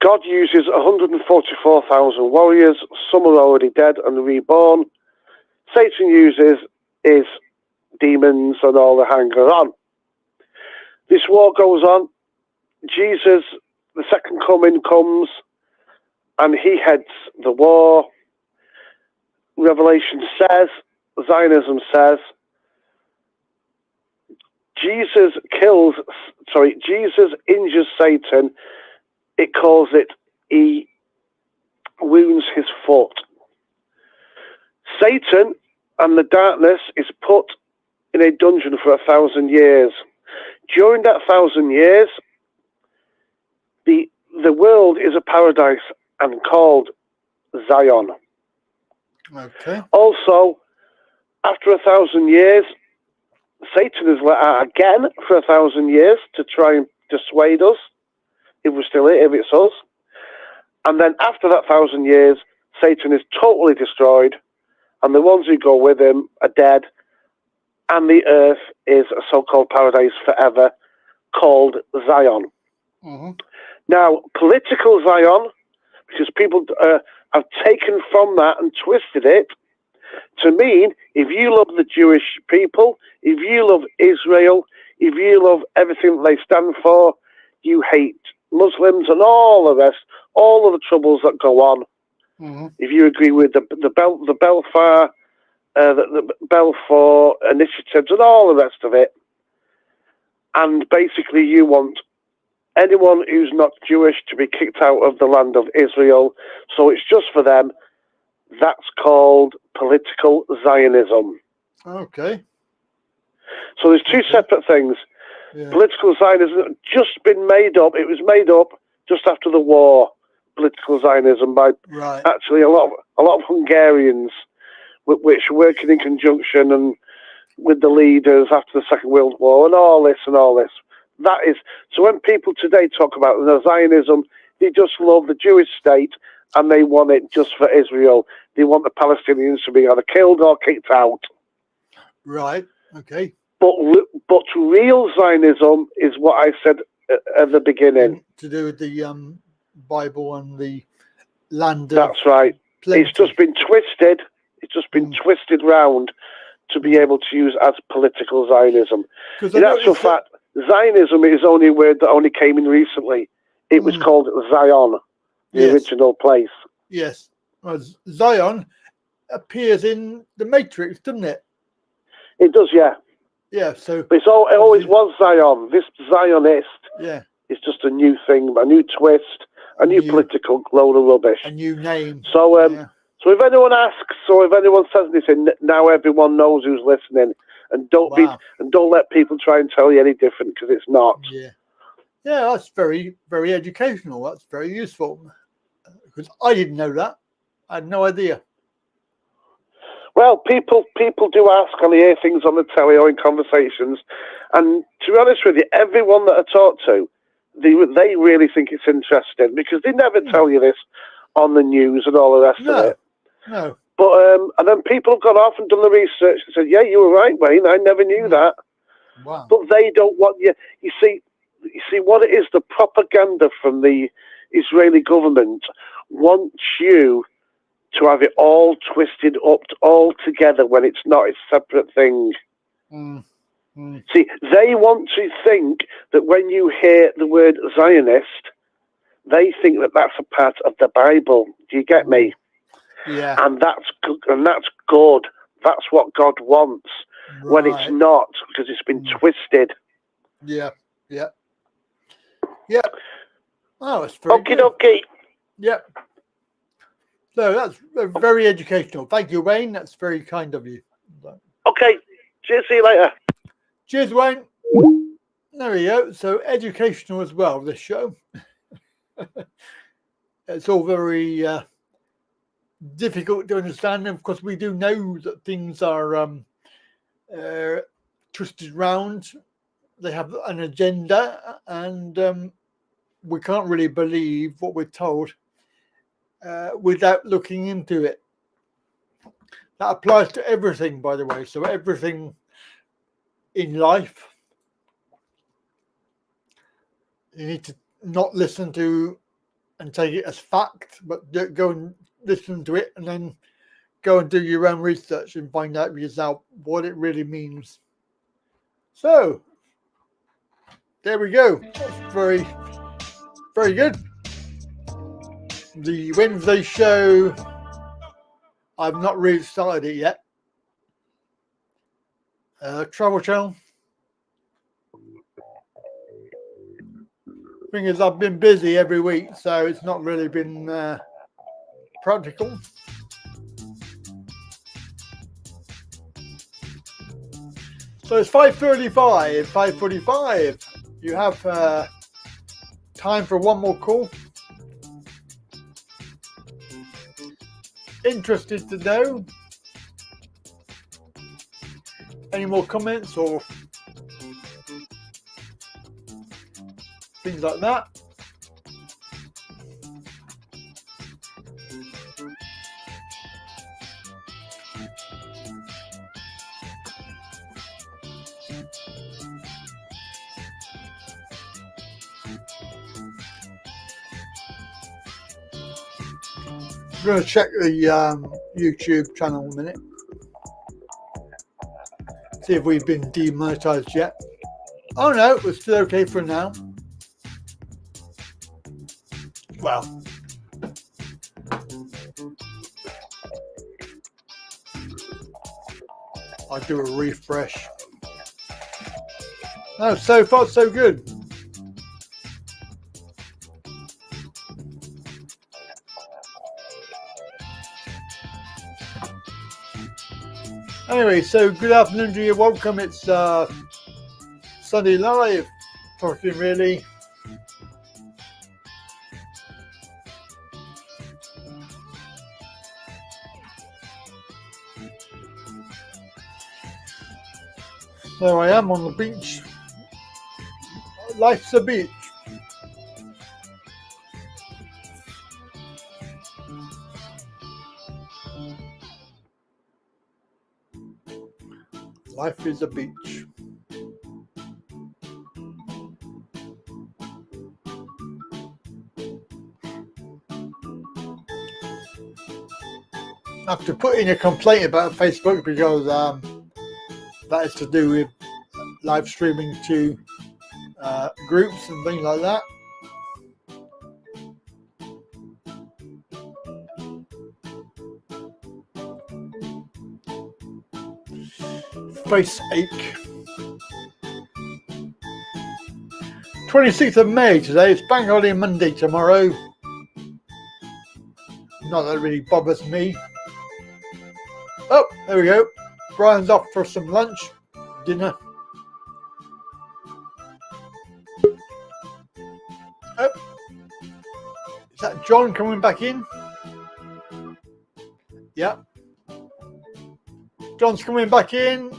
Speaker 10: God uses 144,000 warriors. Some are already dead and reborn. Satan uses his demons and all the hanger-on. This war goes on. Jesus, the second coming, comes and he heads the war. Revelation says, Zionism says, Jesus injures Satan. It calls it, he wounds his foot. Satan and the darkness is put in a dungeon for 1,000 years. During that 1,000 years, the world is a paradise and called Zion.
Speaker 1: Okay.
Speaker 10: Also, after 1,000 years, Satan is let out again for 1,000 years to try and dissuade us, if we're still here, if it's us. And then after that 1,000 years, Satan is totally destroyed, and the ones who go with him are dead, and the earth is a so-called paradise forever, called Zion.
Speaker 1: Mm-hmm.
Speaker 10: Now, political Zion, because people have taken from that and twisted it to mean if you love the Jewish people, if you love Israel, if you love everything they stand for, you hate Muslims and all the rest, all of the troubles that go on.
Speaker 1: Mm-hmm.
Speaker 10: If you agree with the Balfour initiatives and all the rest of it, and basically you want anyone who's not Jewish to be kicked out of the land of Israel, so it's just for them. That's called political Zionism.
Speaker 1: Okay.
Speaker 10: So there's two separate things.
Speaker 1: Yeah.
Speaker 10: Political Zionism just been made up. It was made up just after the war. Political Zionism by actually a lot of Hungarians, which were working in conjunction and with the leaders after the Second World War and all this. That is, so when people today talk about Zionism, they just love the Jewish state and they want it just for Israel. They want the Palestinians to be either killed or kicked out.
Speaker 1: Right. Okay.
Speaker 10: But real Zionism is what I said at the beginning.
Speaker 1: To do with the Bible and the land.
Speaker 10: That's right. Plenty. It's just been twisted. It's just been twisted round to be able to use as political Zionism. In actual fact, Zionism is only a word that only came in recently. It was called Zion, the original place.
Speaker 1: Yes. Well, Zion appears in the Matrix, doesn't it?
Speaker 10: It does, yeah.
Speaker 1: Yeah, so...
Speaker 10: But it always was Zion. This Zionist is just a new thing, a new twist, a new political load of rubbish.
Speaker 1: A new name.
Speaker 10: So, so if anyone asks, or if anyone says anything, now everyone knows who's listening. And don't let people try and tell you any different, because it's not.
Speaker 1: Yeah. Yeah, that's very, very educational. That's very useful. Because I didn't know that. I had no idea.
Speaker 10: Well, people do ask, and I hear things on the telly or in conversations. And to be honest with you, everyone that I talk to they really think it's interesting because they never tell you this on the news and all the rest of it.
Speaker 1: No.
Speaker 10: But and then people have gone off and done the research and said, "Yeah, you were right, Wayne. I never knew that."
Speaker 1: Wow.
Speaker 10: But they don't want you. You see what it is. The propaganda from the Israeli government wants you to have it all twisted up all together when it's not. It's a separate thing. See, they want to think that when you hear the word Zionist, they think that that's a part of the Bible. Do you get me?
Speaker 1: Yeah.
Speaker 10: And that's good. And that's good. That's what God wants.
Speaker 1: Right.
Speaker 10: When it's not, because it's been twisted.
Speaker 1: Yeah. Yeah. Yeah. Oh, it's very
Speaker 10: Okie dokie.
Speaker 1: Yep. So that's very educational. Thank you, Wayne. That's very kind of you.
Speaker 10: Okay. Cheers. See you later.
Speaker 1: Cheers, Wayne. There we go. So educational as well, this show. It's all very difficult to understand. And of course, we do know that things are twisted round. They have an agenda, and we can't really believe what we're told without looking into it. That applies to everything, by the way. So everything in life, you need to not listen to and take it as fact, but go and listen to it and then go and do your own research and find out for yourself what it really means. So there we go. That's very, very good. The Wednesday show, I've not really started it yet. Travel Channel. Thing is, I've been busy every week, so it's not really been practical. So it's 5:35. 5:45. You have time for one more call. Interested to know any more comments or things like that? I'm going to check the YouTube channel in a minute. See if we've been demonetized yet. Oh no, we're still okay for now. Well, I'll do a refresh. No, so far so good. Anyway, so good afternoon to you. Welcome. It's Sunday Live, talking really. So I am on the beach. Life's a beach. Life is a beach. I have to put in a complaint about Facebook because that is to do with live streaming to groups and things like that. Face ache. 26th of May today. It's Bank Holiday Monday tomorrow. Not that it really bothers me. Oh, there we go. Brian's off for some lunch, dinner. Oh, is that John coming back in? Yeah. John's coming back in.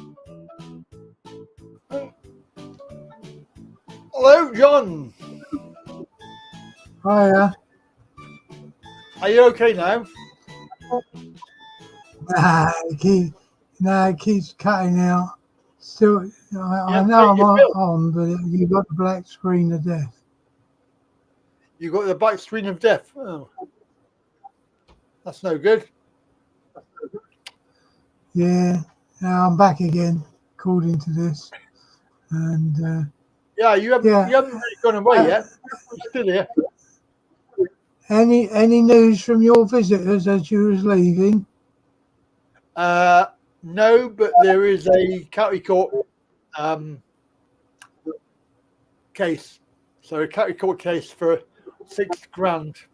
Speaker 1: Hello, John.
Speaker 12: Hiya.
Speaker 1: Are you okay now?
Speaker 12: It keeps cutting out. Still, I
Speaker 1: Yeah,
Speaker 12: know I'm
Speaker 1: pay your bill.
Speaker 12: on, but you've got the black screen of death.
Speaker 1: You got the back screen of death. Oh. That's no good.
Speaker 12: Yeah, now I'm back again, according to this. And
Speaker 1: Yeah, you haven't really gone away yet. You're still here.
Speaker 12: any news from your visitors as you was leaving?
Speaker 1: No, but there is a county court case. So a county court case for £6,000.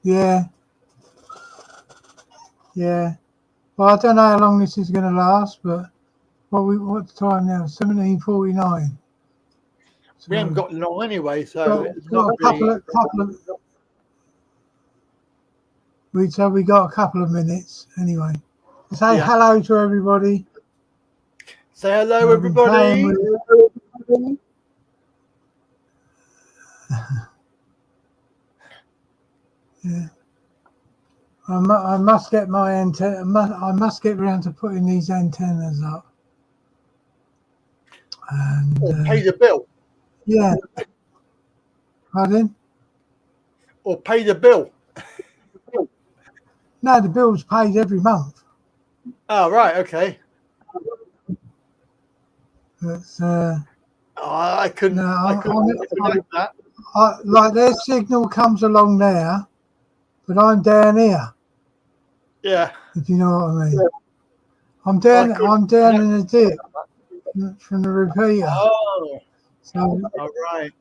Speaker 12: Yeah. Yeah. Well, I don't know how long this is going to last, but what's the time now? 17:49. So
Speaker 1: We haven't got long anyway, so it's not
Speaker 12: a couple of we got a couple of minutes anyway. Say hello to everybody.
Speaker 1: Say hello, everybody.
Speaker 12: Yeah. I must get my antenna. I must get round to putting these antennas up. And
Speaker 1: or pay the bill.
Speaker 12: Yeah. Pardon?
Speaker 1: Or pay the bill.
Speaker 12: No, the bill's paid every month.
Speaker 1: Oh, right, okay.
Speaker 12: But
Speaker 1: I couldn't. I couldn't that.
Speaker 12: Like their signal comes along there, but I'm down here.
Speaker 1: Yeah.
Speaker 12: If you know what I mean. I'm down in a dip from the repeater.
Speaker 1: Oh.
Speaker 12: So,
Speaker 1: all right.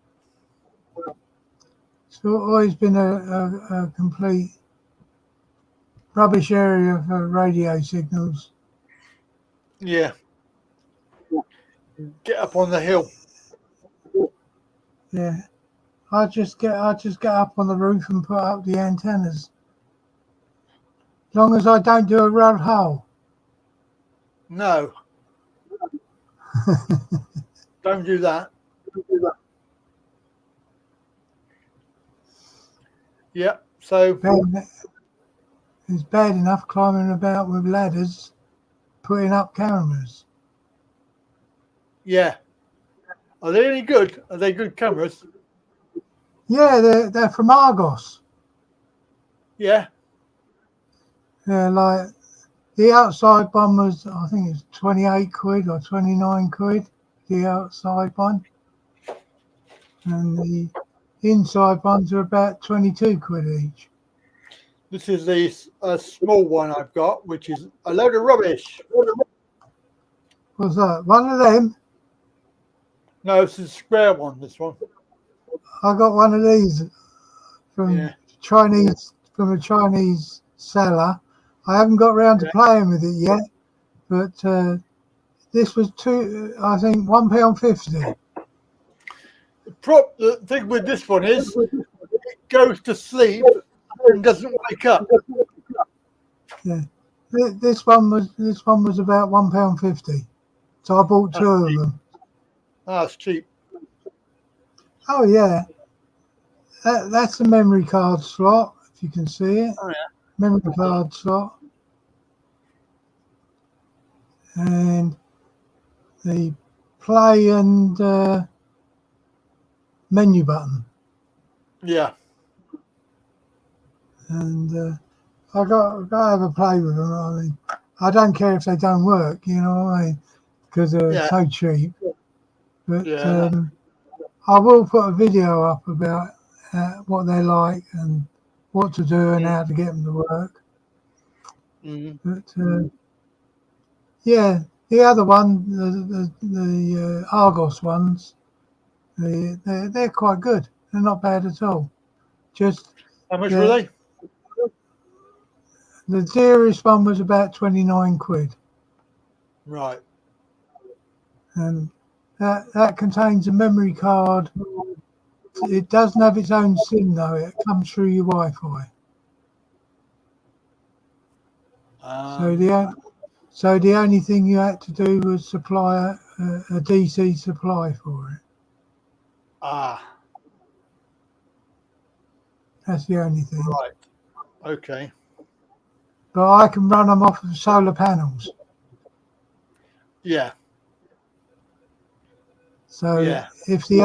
Speaker 12: It's always been a complete rubbish area for radio signals.
Speaker 1: Yeah. Get up on the hill.
Speaker 12: Yeah. I just get up on the roof and put up the antennas. As long as I don't do a rod hole.
Speaker 1: No. Don't do that. Yeah. So
Speaker 12: it's bad enough climbing about with ladders, putting up cameras.
Speaker 1: Yeah. Are they any good? Are they good cameras?
Speaker 12: Yeah, they're from Argos.
Speaker 1: Yeah.
Speaker 12: Yeah, like the outside one was, I think it's 28 quid or 29 quid, the outside one. And the inside ones are about 22 quid each.
Speaker 1: This is a small one I've got, which is a load of rubbish.
Speaker 12: What's that? One of them?
Speaker 1: No, it's a square one, this one.
Speaker 12: I got one of these from a Chinese seller. I haven't got round to playing with it yet, but this was I think £1.50.
Speaker 1: The thing with this one is it goes to sleep and doesn't wake up.
Speaker 12: Yeah, this one was about £1.50, so I bought two of them.
Speaker 1: Ah, it's cheap.
Speaker 12: Oh yeah, that's a memory card slot. If you can see it,
Speaker 1: oh, yeah.
Speaker 12: Memory card slot, and the play and menu button.
Speaker 1: Yeah.
Speaker 12: And I got to have a play with them. I mean, I don't care if they don't work, you know what I mean, because they're so cheap. But I will put a video up about what they like and what to do and how to get them to work. But yeah, the other one, the Argos ones, they're quite good. They're not bad at all. Just
Speaker 1: how much were they?
Speaker 12: The dearest one was about 29 quid.
Speaker 1: Right.
Speaker 12: And that contains a memory card. It doesn't have its own SIM though. It comes through your Wi-Fi. So the only thing you had to do was supply a DC supply for it.
Speaker 1: Ah.
Speaker 12: That's the only thing.
Speaker 1: Right. Okay.
Speaker 12: But I can run them off of solar panels.
Speaker 1: Yeah.
Speaker 12: So
Speaker 1: yeah.
Speaker 12: if the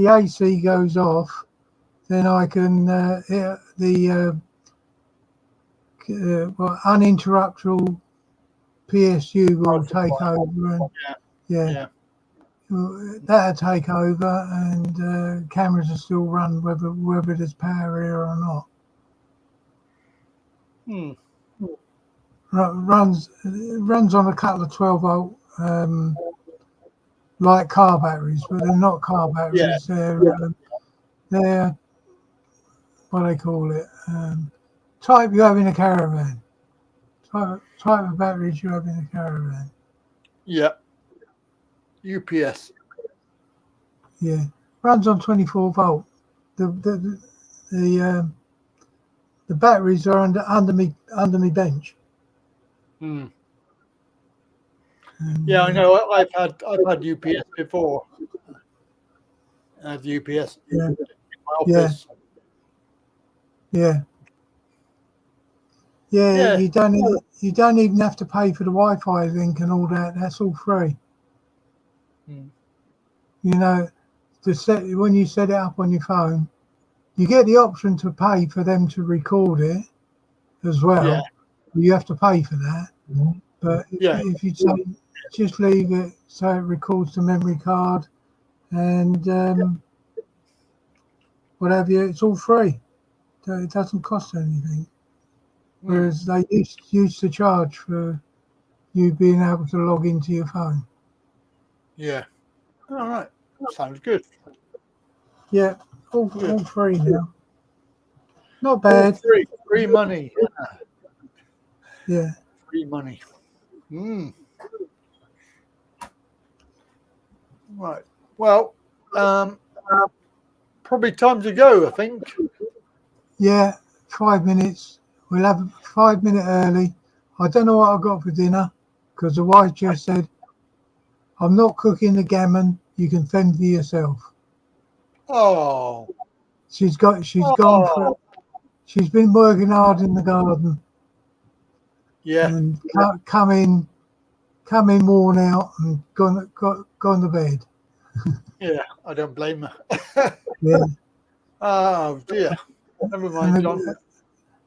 Speaker 12: AC goes off, then I can uninterruptible PSU will take over, and that'll take over, and cameras will still run whether there's power here or not. Runs on a couple of 12-volt like car batteries, but they're not car batteries. They're what they call it, type you have in a caravan. Type of batteries you have in a caravan.
Speaker 1: Yeah. UPS.
Speaker 12: Yeah, runs on 24 volt. The batteries are under me bench.
Speaker 1: Yeah, I know. I've had UPS before. I had UPS in my office.
Speaker 12: Yeah. You don't even have to pay for the Wi-Fi link and all that. That's all free. You know, when you set it up on your phone, you get the option to pay for them to record it as well.
Speaker 1: Yeah.
Speaker 12: You have to pay for that. But if you just leave it so it records the memory card and what have you, it's all free. So it doesn't cost anything. Whereas they used to charge for you being able to log into your phone.
Speaker 1: Yeah. All right. Sounds good.
Speaker 12: Yeah, all free now. Not bad.
Speaker 1: All free money.
Speaker 12: Yeah.
Speaker 1: Free money. Right. Well, probably time to go, I think.
Speaker 12: Yeah, 5 minutes. We'll have a 5 minute early. I don't know what I've got for dinner because the wife just said, I'm not cooking the gammon. You can fend for yourself.
Speaker 1: Oh.
Speaker 12: She's been working hard in the garden.
Speaker 1: Yeah.
Speaker 12: And come in worn out and gone to bed.
Speaker 1: Yeah, I don't blame her.
Speaker 12: Yeah.
Speaker 1: Oh dear. Never mind, John.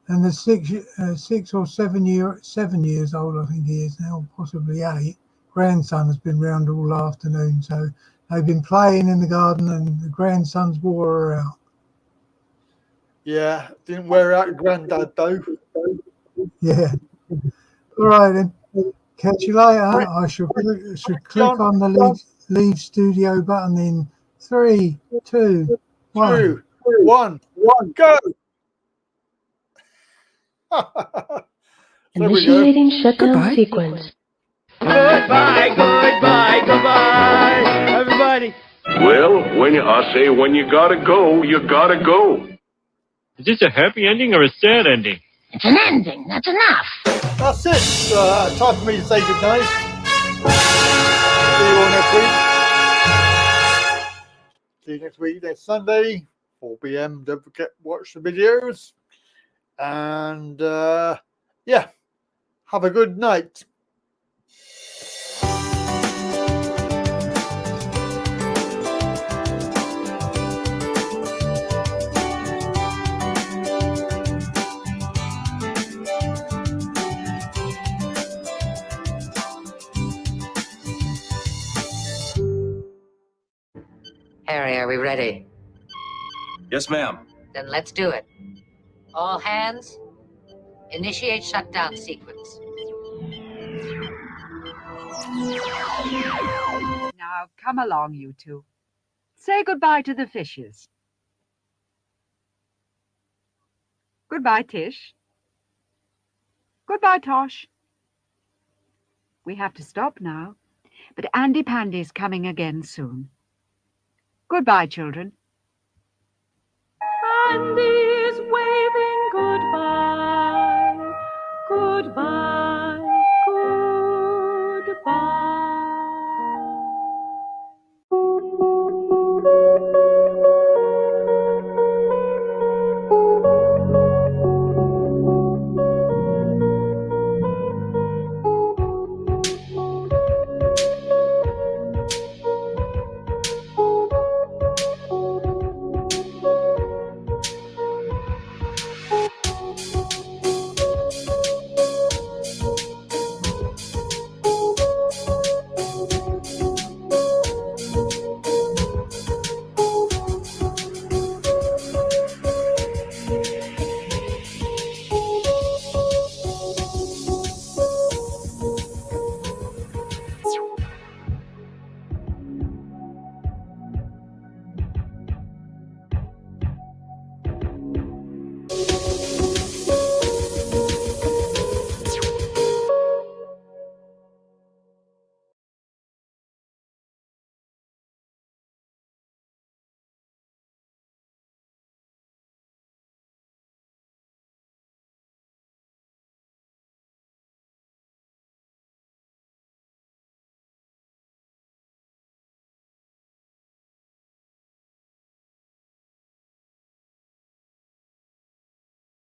Speaker 12: And the 6 or 7 years old, I think he is now, possibly 8. Grandson has been round all afternoon, so they've been playing in the garden, and the grandson's wore her out.
Speaker 1: Yeah, didn't wear out Granddad though.
Speaker 12: Yeah. All right then. Catch you later. I should click on the leave studio button in 3, 2, 1.
Speaker 1: 2, 1, go.
Speaker 2: Initiating shutdown sequence.
Speaker 6: Goodbye, everybody.
Speaker 3: Well, when you gotta go, you gotta go.
Speaker 6: Is this a happy ending or a sad ending?
Speaker 13: It's an ending. That's enough.
Speaker 1: That's it. Time for me to say goodnight. See you all next week. See you next week, next Sunday, 4 p.m. Don't forget to watch the videos. And yeah, have a good night.
Speaker 13: Harry, are we ready?
Speaker 14: Yes, ma'am.
Speaker 13: Then let's do it. All hands, initiate shutdown sequence.
Speaker 15: Now, come along, you two. Say goodbye to the fishes. Goodbye, Tish. Goodbye, Tosh. We have to stop now, but Andy Pandy's coming again soon. Goodbye, children.
Speaker 16: Andy's waving goodbye, goodbye.